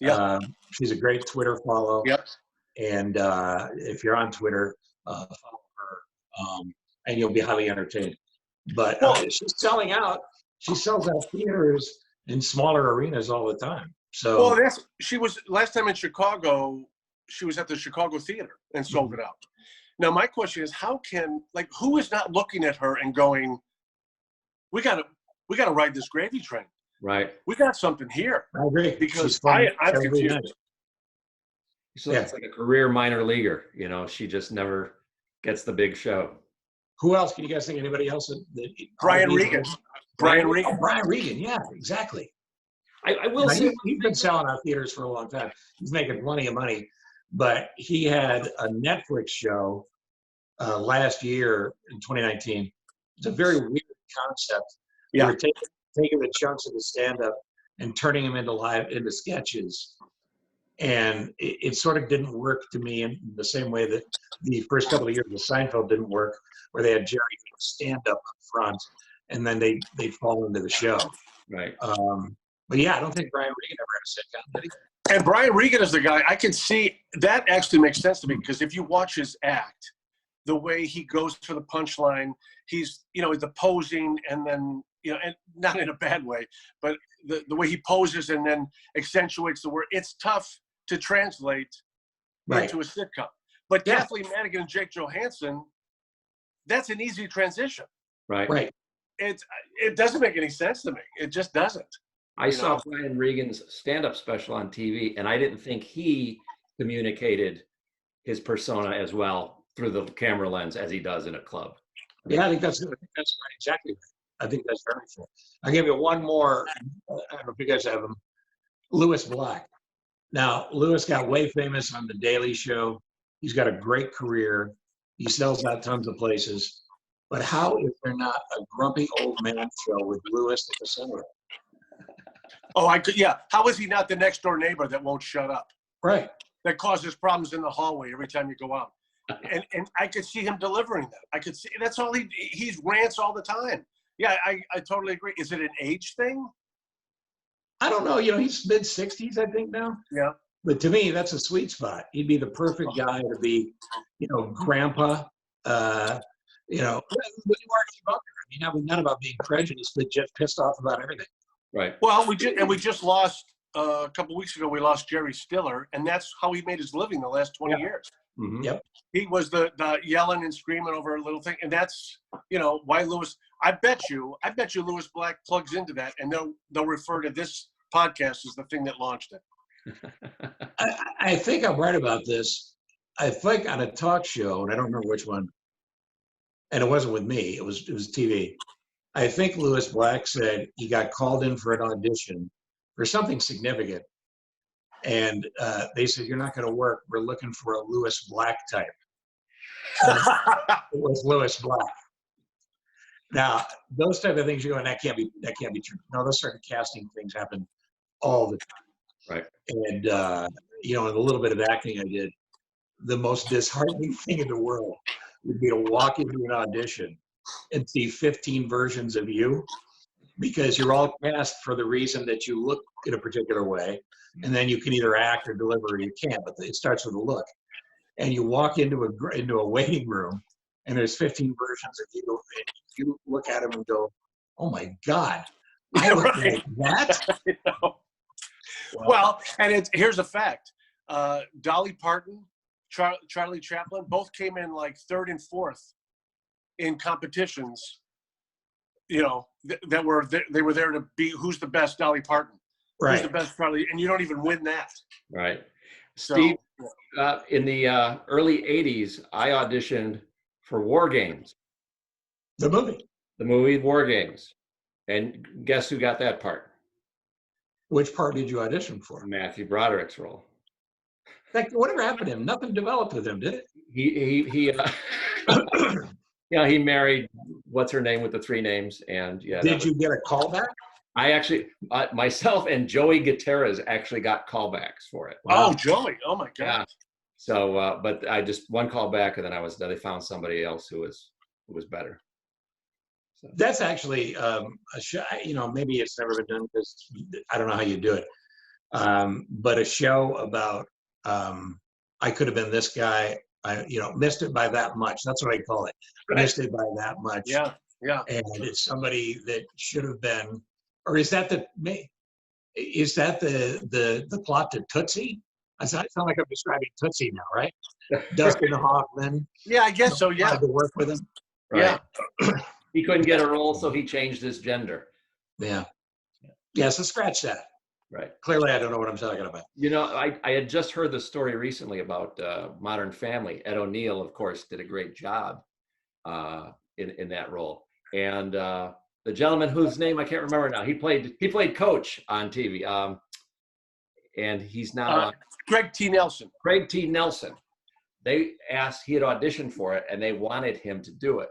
Yeah. She's a great Twitter follow. Yep. And if you're on Twitter, follow her, and you'll be highly entertained. But she's selling out. She sells out theaters in smaller arenas all the time. So she was last time in Chicago. She was at the Chicago Theater and sold it out. Now, my question is, who is not looking at her and going, we got to ride this gravy train? Right. We got something here. I agree. Because She's fun I'm every confused. night. So Yeah. it's like a career minor leaguer. You know, she just never gets the big show. Who else? Can you guys think of anybody else? Brian Regan. Brian Oh, Regan. Brian Regan. Yeah, exactly. I will Now, say he's been selling out theaters for a long time. He's making plenty of money, but he had a Netflix show last year in 2019. It's a very weird concept. They Yeah. were taking the chunks of the stand-up and turning them into sketches, and it sort of didn't work to me in the same way that the first couple of years of Seinfeld didn't work, where they had Jerry doing stand-up up front, and then they'd fall into the show. right. But yeah, I don't think Brian Regan ever had a sitcom, did he? And Brian Regan is the guy, I can see, that actually makes sense to me, because if you watch his act, the way he goes for the punchline, he's, the posing, and then, and not in a bad way, but the way he poses and then accentuates the word, it's tough to translate into a sitcom. But Yeah. Kathleen Madigan and Jake Johansson, that's an easy transition. Right. Right. It doesn't make any sense to me. It just doesn't. I saw Brian Regan's stand-up special on TV, and I didn't think he communicated his persona as well through the camera lens as he does in a club. Yeah, I think that's right, exactly right. I think that's very true. I'll give you one more. I don't know if you guys have him. Louis Black. Now, Louis got way famous on The Daily Show. He's got a great career. He sells out tons of places. But how is there not a grumpy old man show with Louis at the center of it? Oh, How is he not the next door neighbor that won't shut up? Right. That causes problems in the hallway every time you go out. And I could see him delivering that. I could see, that's all he rants all the time. Yeah, I totally agree. Is it an age thing? I don't know. He's mid-60s, I think, now. Yeah. But to me, that's a sweet spot. He'd be the perfect guy to be, grandpa. What do you argue about? I mean, not about being prejudiced, but just pissed off about everything. Right. Well, we just lost a couple weeks ago. We lost Jerry Stiller, and that's how he made his living the last 20 years. Mm-hmm. Yep. He was the yelling and screaming over a little thing, and that's why Louis. I bet you Louis Black plugs into that, and they'll refer to this podcast as the thing that launched it. I think I'm right about this. I think on a talk show, and I don't remember which one, and it wasn't with me. It was TV. I think Louis Black said he got called in for an audition for something significant, and they said, "You're not going to work. We're looking for a Louis Black type." It was Louis Black. Now, those type of things, that can't be true. No, those sort of casting things happen all the time. Right. And in a little bit of acting I did, the most disheartening thing in the world would be to walk into an audition and see 15 versions of you, because you're all cast for the reason that you look in a particular way, and then you can either act or deliver, or you can't. But it starts with a look, and you walk into a waiting room, and there's 15 versions of you, and you look at them and go, "Oh my God, I look like that." Well, and here's a fact: Dolly Parton, Charlie Chaplin, both came in like third and fourth in competitions. That were they were there to be who's the best Dolly Parton, Right. who's the best Charlie, and you don't even win that. Right. So, Steve, in the early 80s, I auditioned for War Games, The movie. War Games. And guess who got that part? Which part did you audition for? Matthew Broderick's role. Like, whatever happened to him? Nothing developed with him, did it? He he married what's her name with the three names, and Did you get a callback? I actually myself and Joey Gutierrez actually got callbacks for it. Wow. Oh, Joey! Oh my God! Yeah. So, but I just one call back, and then they found somebody else who was better. So. That's actually a show. Maybe it's never been done because I don't know how you do it. But a show about I could have been this guy. I missed it by that much. That's what I call it. Right. Missed it by that much. Yeah. And it's somebody that should have been, or is that the plot to Tootsie? I sound like I'm describing Tootsie now, right? Dustin Hoffman. Yeah, I guess so. Yeah. Tried to work with him. Right. Yeah. He couldn't get a role, so he changed his gender. Yeah. Yeah, so scratch that. Right. Clearly, I don't know what I'm talking about. You know, I had just heard the story recently about Modern Family. Ed O'Neill, of course, did a great job in that role. And the gentleman whose name I can't remember now, he played Coach on TV. And he's now Greg T. Nelson. Craig T. Nelson. He had auditioned for it and they wanted him to do it,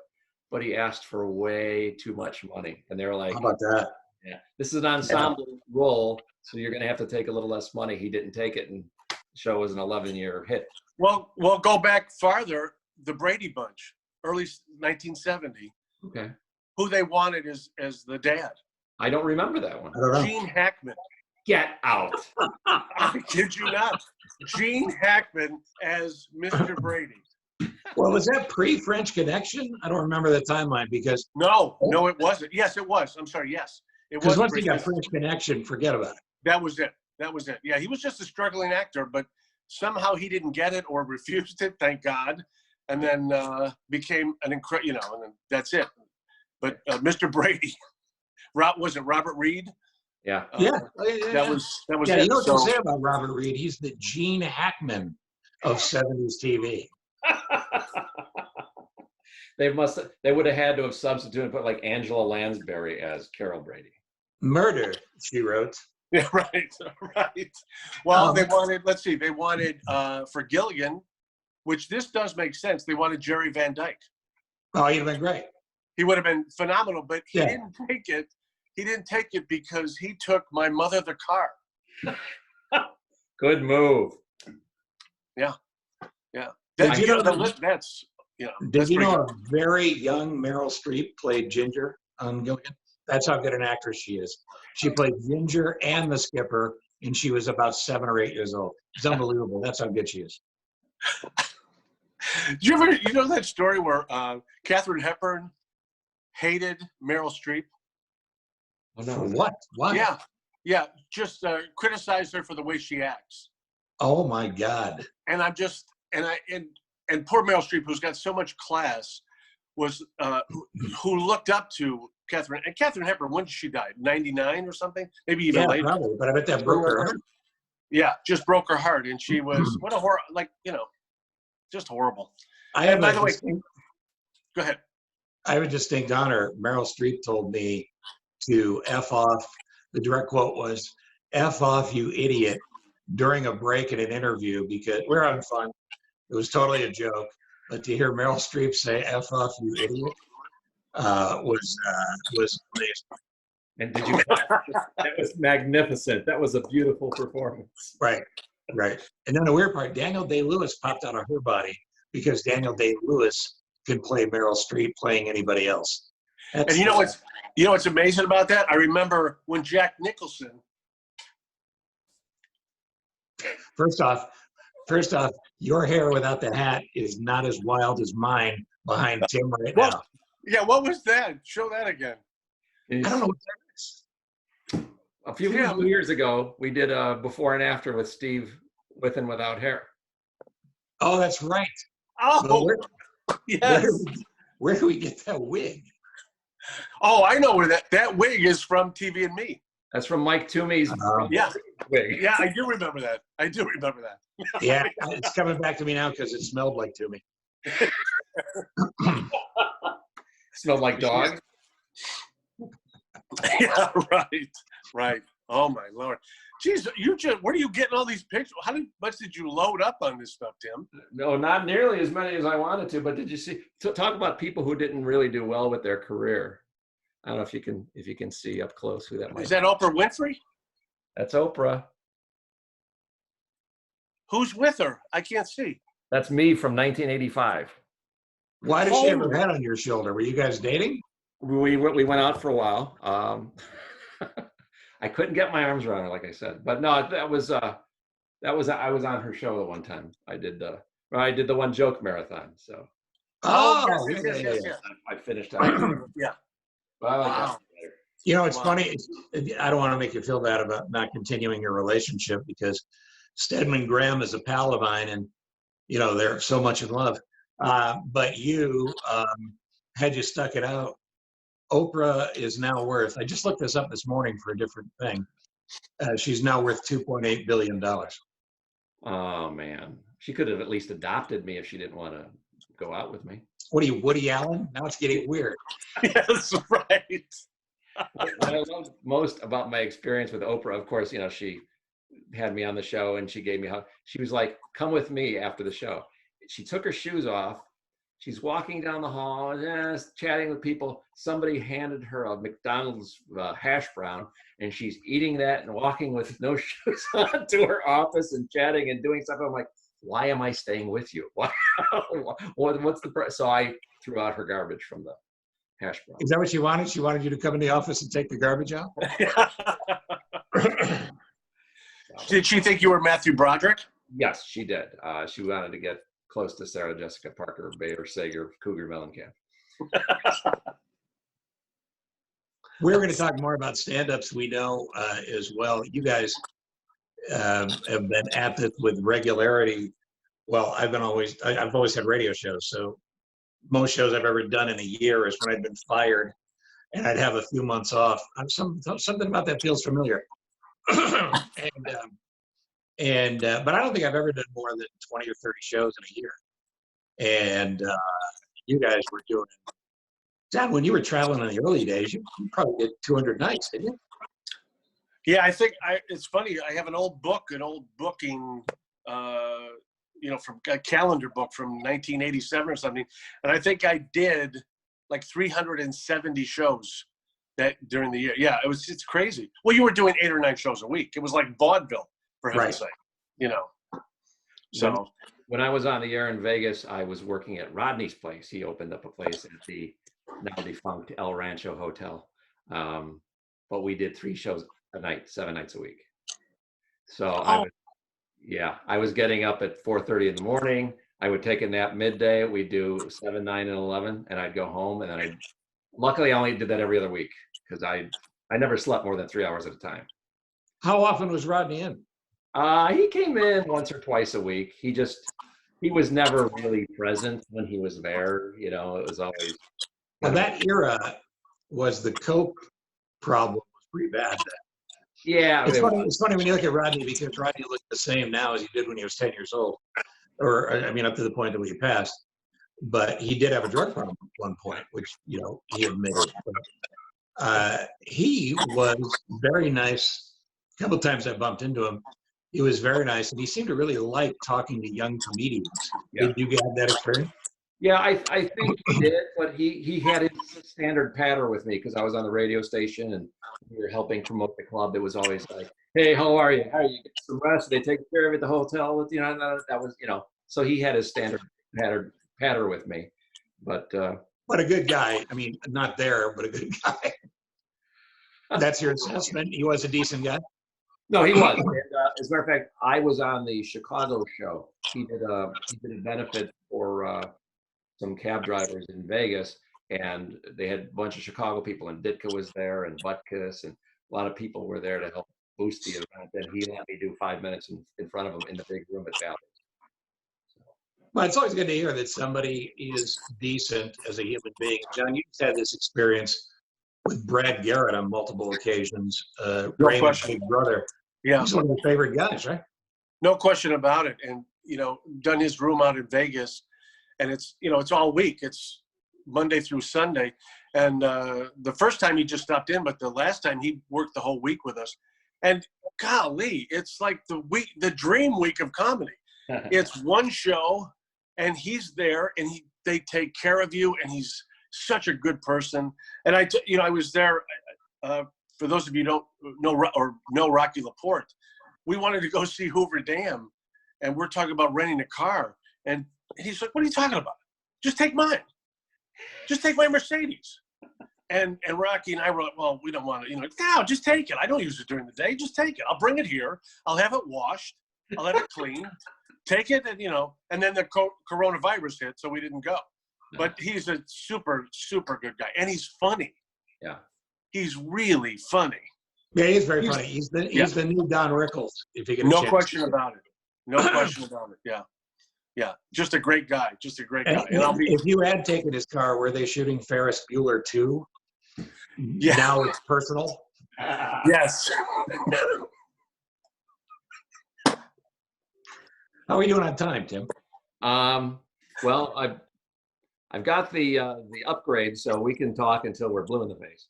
but he asked for way too much money. And they were like, How about that? yeah, this is an ensemble role, so you're going to have to take a little less money. He didn't take it, and the show was an 11-year hit. Well, we'll go back farther. The Brady Bunch, early 1970. Okay. Who they wanted as the dad? I don't remember that one. I don't know. Gene Hackman. Get out. I kid you not. Gene Hackman as Mr. Brady. Well, was that pre-French Connection? I don't remember the timeline because No, it wasn't. Yes, it was. I'm sorry. Yes, it was. because once you got French Connection, forget about it. That was it. Yeah, he was just a struggling actor, but somehow he didn't get it or refused it. Thank God, and then became an and then that's it. But Mr. Brady, was it Robert Reed? Yeah. That was Yeah, it. you know what So, to say about Robert Reed? He's the Gene Hackman of 70s TV. They would have had to have substituted and put like Angela Lansbury as Carol Brady. Murder, she wrote. yeah, right. Well, they wanted for Gilligan, which this does make sense. They wanted Jerry Van Dyke. Oh, he'd have been great. He would have been phenomenal, but he Yeah. didn't take it. He didn't take it because he took My Mother the Car. Good move. Did you know That's Did that's you pretty know good. a very young Meryl Streep played Ginger on Gilligan? That's how good an actress she is. She played Ginger and the skipper, and she was about 7 or 8 years old. It's unbelievable. That's how good she is. You know that story where Katharine Hepburn hated Meryl Streep? Oh, For no. what? Why? Yeah, just criticized her for the way she acts. Oh my God. And I'm just and poor Meryl Streep, who's got so much class, was who looked up to Katharine. And Katharine Hepburn, when did she die? 99 or something? Maybe even Yeah, later. probably. But I bet that broke her heart. Yeah, just broke her heart, and she was what a horror, just horrible. I And have by a the way, distinct, go ahead. I have a distinct honor. Meryl Streep told me to F off. The direct quote was, "F off, you idiot," during a break in an interview because we're having fun. It was totally a joke. But to hear Meryl Streep say "F off, you idiot" was amazing. And did you? That was magnificent. That was a beautiful performance. Right. And then the weird part, Daniel Day-Lewis popped out of her body because Daniel Day-Lewis could play Meryl Streep playing anybody else. And you know what's amazing about that? I remember when Jack Nicholson. First off, your hair without the hat is not as wild as mine behind Tim right What? now. Yeah, what was that? Show that again. I don't know what that is. A few years ago, we did a before and after with Steve with and without hair. Oh, that's right. Oh, Well, yes. Where do we get that wig? Oh, I know where that wig is from. TV and Me. That's from Mike Toomey's Yeah, wig. yeah, I do remember that. Yeah, it's coming back to me now because it smelled like to me. Smelled like dog. Yeah, right. Oh my Lord. Jeez, where are you getting all these pictures? How much did you load up on this stuff, Tim? No, not nearly as many as I wanted to. But did you see? Talk about people who didn't really do well with their career. I don't know if you can see up close who that might be. Is that Oprah Winfrey? That's Oprah. Who's with her? I can't see. That's me from 1985. Why does she have her head on your shoulder? Were you guys dating? We went out for a while. I couldn't get my arms around her, like I said. But no, I was on her show the one time. I did the one joke marathon. So Oh, yes. I finished. Yeah. Well, Wow. You know, it's funny. I don't want to make you feel bad about not continuing your relationship because Stedman Graham is a pal of mine, and they're so much in love. But you, had you stuck it out, Oprah is now worth, I just looked this up this morning for a different thing. She's now worth $2.8 billion. Oh man, she could have at least adopted me if she didn't want to go out with me. What are you, Woody Allen? Now it's getting weird. Yes, right. What I love most about my experience with Oprah, of course, she had me on the show and she gave me a hug. She was like, "Come with me after the show." She took her shoes off. She's walking down the hall, just chatting with people. Somebody handed her a McDonald's hash brown, and she's eating that and walking with no shoes on to her office and chatting and doing stuff. I'm like, why am I staying with you? Why? What's the so I threw out her garbage from the hash brown. Is that what she wanted? She wanted you to come in the office and take the garbage out? Did she think you were Matthew Broderick? Yes, she did. She wanted to get close to Sarah Jessica Parker, Bader Sager, Cougar Mellencamp. We're going to talk more about stand-ups, we know, as well. You guys have been at this with regularity. Well, I've always had radio shows, so most shows I've ever done in a year is when I've been fired, and I'd have a few months off. Something about that feels familiar. But I don't think I've ever done more than 20 or 30 shows in a year. And you guys were doing it. John, when you were traveling in the early days, you probably did 200 nights, didn't you? Yeah, I think it's funny. I have an old booking, from a calendar book from 1987 or something. And I think I did like 370 shows that during the year. Yeah, it's crazy. Well, you were doing 8 or 9 shows a week. It was like vaudeville, for heaven's sake, So when I was on the air in Vegas, I was working at Rodney's place. He opened up a place at the now defunct El Rancho Hotel. But we did 3 shows a night, 7 nights a week. So I was getting up at 4:30 in the morning. I would take a nap midday. We'd do 7, 9, and 11, and I'd go home. And then luckily I only did that every other week because I never slept more than 3 hours at a time. How often was Rodney in? He came in once or twice a week. He was never really present when he was there. It was always. Well, that era was the coke problem was pretty bad then. Yeah. It's funny when you look at Rodney because Rodney looked the same now as he did when he was 10 years old. Or, up to the point that he passed. But he did have a drug problem at one point, which, he admitted. But, he was very nice. A couple of times I bumped into him. He was very nice, and he seemed to really like talking to young comedians. Yeah. Did you get that experience? Yeah, I think he did, but he had his standard patter with me because I was on the radio station and we were helping promote the club. It was always like, "Hey, how are you? How are you? Get some rest? They take care of it at the hotel." That was, So he had his standard patter with me, but a good guy. I mean, not there, but a good guy. That's your assessment. He was a decent guy. No, he was. And, as a matter of fact, I was on the Chicago show. He did a benefit for some cab drivers in Vegas, and they had a bunch of Chicago people, and Ditka was there, and Butkus, and a lot of people were there to help boost the event. And he let me do 5 minutes in front of him in the big room at Valley. Well, it's always good to hear that somebody is decent as a human being. John, you've had this experience with Brad Garrett on multiple occasions. Raymond's big brother. Yeah. He's one of your favorite guys, right? No question about it. And, done his room out in Vegas. And it's, it's all week. It's Monday through Sunday. And the first time he just stopped in, but the last time he worked the whole week with us. And golly, it's like the dream week of comedy. It's one show, and he's there, and they take care of you, and he's such a good person. And I was there. For those of you who don't know Rocky LaPorte, we wanted to go see Hoover Dam, and we're talking about renting a car. And he's like, "What are you talking about? Just take mine. Just take my Mercedes." And Rocky and I were like, "Well, we don't want to, no, just take it. I don't use it during the day. Just take it. I'll bring it here. I'll have it washed. I'll have it cleaned. Take it." And, and then the coronavirus hit, so we didn't go. But he's a super, super good guy. And he's funny. Yeah. He's really funny. Yeah, he's very funny. He's the new Don Rickles, if you get a chance. No question about it. No question about it. Yeah. Yeah. Just a great guy. Just a great guy. And if you had taken his car, were they shooting Ferris Bueller 2? Yeah. Now it's personal. Yes. How are we doing on time, Tim? Well, I've got the upgrade, so we can talk until we're blue in the face.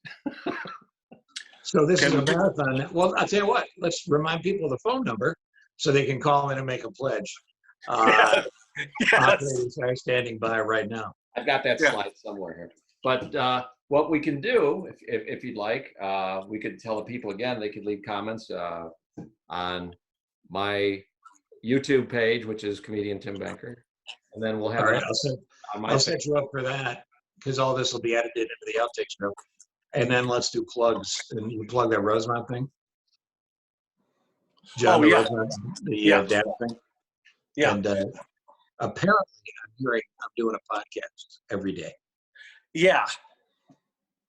So this is Can a we- marathon. Well, I'll tell you what, let's remind people of the phone number so they can call in and make a pledge. Yes. Operators are standing by right now. I've got that Yeah. slide somewhere here. But what we can do, if you'd like, we could tell the people again, they could leave comments on my YouTube page, which is comedian Tim Banker. And then we'll have All right, it on my I'll page. set you up for that because all this will be edited into the outtakes show. And then let's do plugs. And you plug that Rosemont thing? John, Oh, the yeah. Rosemont, the Yeah. dad thing? Yeah. And apparently I'm hearing I'm doing a podcast every day. Yeah.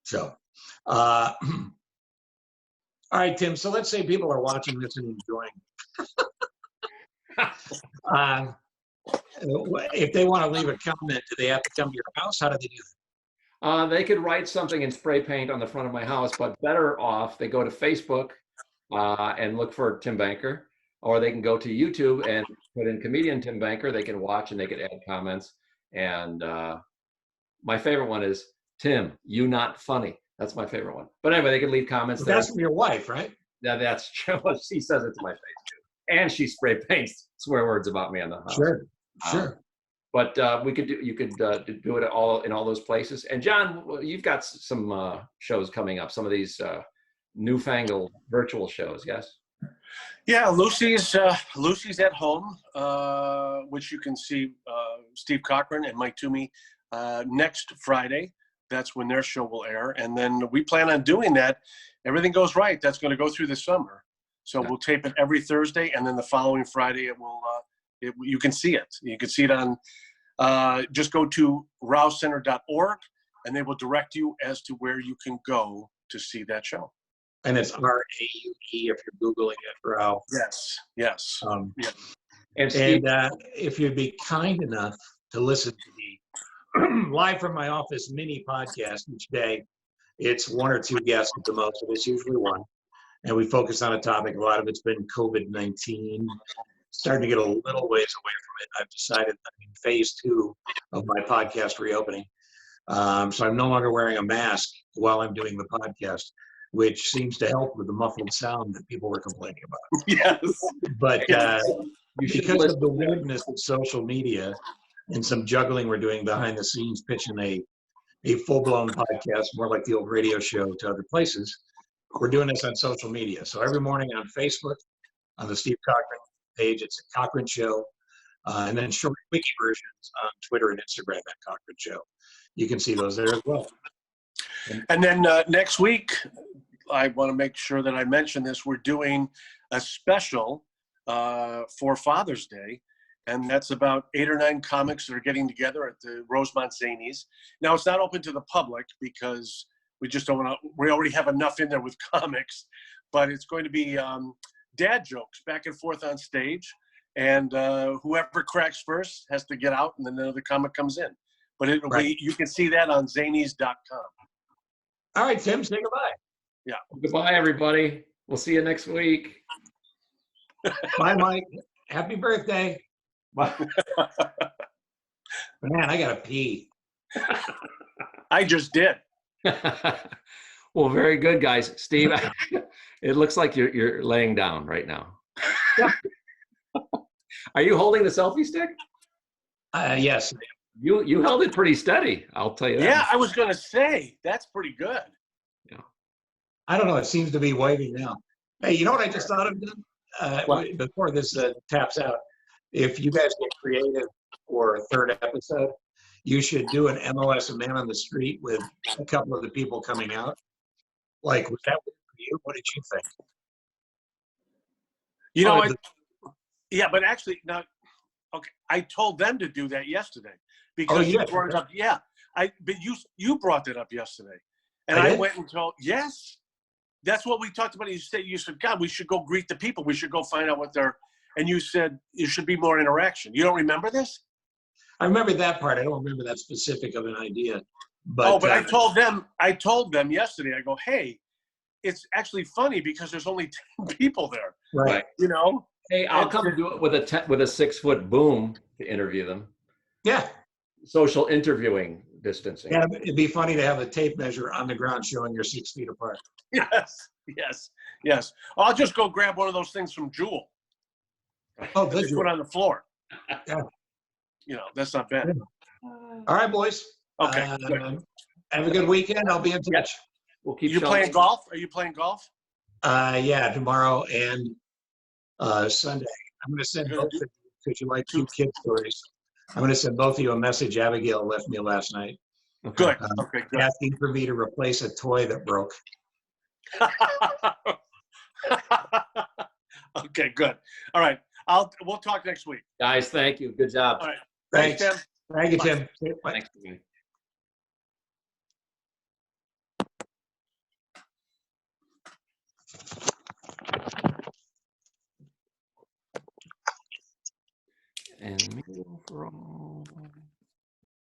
So, all right, Tim. So let's say people are watching this and enjoying. If they want to leave a comment, do they have to come to your house? How do they do that? They could write something in spray paint on the front of my house, but better off, they go to Facebook and look for Tim Banker, or they can go to YouTube and put in comedian Tim Banker. They can watch and they can add comments. And my favorite one is Tim, you not funny. That's my favorite one. But anyway, they can leave comments But there. that's from your wife, right? Yeah, that's true. She says it to my face too, and she spray paints swear words about me on the house. Sure, sure. But you could do it all in all those places. And John, you've got some shows coming up. Some of these newfangled virtual shows, yes? Yeah, Lucy's at home, which you can see Steve Cochran and Mike Toomey next Friday. That's when their show will air. And then we plan on doing that. Everything goes right. That's going to go through the summer. So we'll tape it every Thursday, and then the following Friday it will. You can see it. You can see it on. Just go to rousecenter.org, and they will direct you as to where you can go to see that show. And it's RAUE if you're Googling it, Ralph. Yes. Yes. And And Steve, if you'd be kind enough to listen to the Live from My Office mini podcast each day, it's one or two guests at the most, but it's usually one. And we focus on a topic. A lot of it's been COVID-19. Starting to get a little ways away from it. I've decided I'm in phase 2 of my podcast reopening. So I'm no longer wearing a mask while I'm doing the podcast, which seems to help with the muffled sound that people were complaining about. Yes. But you should because listen of the to that. weirdness of social media and some juggling we're doing behind the scenes, pitching a full-blown podcast, more like the old radio show, to other places, we're doing this on social media. So every morning on Facebook, on the Steve Cochran page, it's a Cochran Show, and then short wiki versions on Twitter and Instagram at Cochran Show. You can see those there as well. And then next week, I want to make sure that I mention this. We're doing a special for Father's Day, and that's about 8 or 9 comics that are getting together at the Rosemont Zanies. Now, it's not open to the public because we just don't want to. We already have enough in there with comics, but it's going to be dad jokes back and forth on stage, and whoever cracks first has to get out, and then another comic comes in. But it'll be, you can see that on zanies.com. All right, Tim, say goodbye. Yeah. Goodbye, everybody. We'll see you next week. Bye, Mike. Happy birthday. Bye. Man, I gotta pee. I just did. Well, very good, guys. Steve, it looks like you're laying down right now. Are you holding the selfie stick? Yes. You held it pretty steady, I'll tell you that. Yeah, I was going to say, that's pretty good. I don't know. It seems to be waving now. Hey, you know what I just thought of doing? Before this taps out? If you guys get creative for a third episode, you should do an MLS a man on the street with a couple of the people coming out. Like, was that weird for you? What did you think? You know, Oh, yeah, but actually, now, okay, I told them to do that yesterday because Oh, you yeah. brought it up. Yeah, but you brought it up yesterday, and I I did? went and told. Yes, that's what we talked about. You said, God, we should go greet the people. We should go find out what they're. And you said it should be more interaction. You don't remember this? I remember that part. I don't remember that specific of an idea. But, but I told them yesterday, I go, hey, it's actually funny because there's only 10 people there, right. you know? Hey, I'll And- come do it with a 6-foot boom to interview them. Yeah. Social interviewing distancing. Yeah. It'd be funny to have a tape measure on the ground showing you're 6 feet apart. Yes. I'll just go grab one of those things from Jewel. Oh, Just good. put it on the floor. Yeah. You know, that's not bad. All right, boys. Okay. Good. Have a good weekend. I'll be in touch. We'll keep You showing. playing golf? Are you playing golf? Yeah, tomorrow and Sunday. I'm going to send You're gonna both of you, because you like cute kid stories. I'm going to send both of you a message Abigail left me last night, Good. Okay, good. asking for me to replace a toy that broke. Okay, good. All right. We'll talk next week. Guys, thank you. Good job. All right. Thanks. Tim. Thank you, Bye. Tim. Bye. Thanks. And meal for all.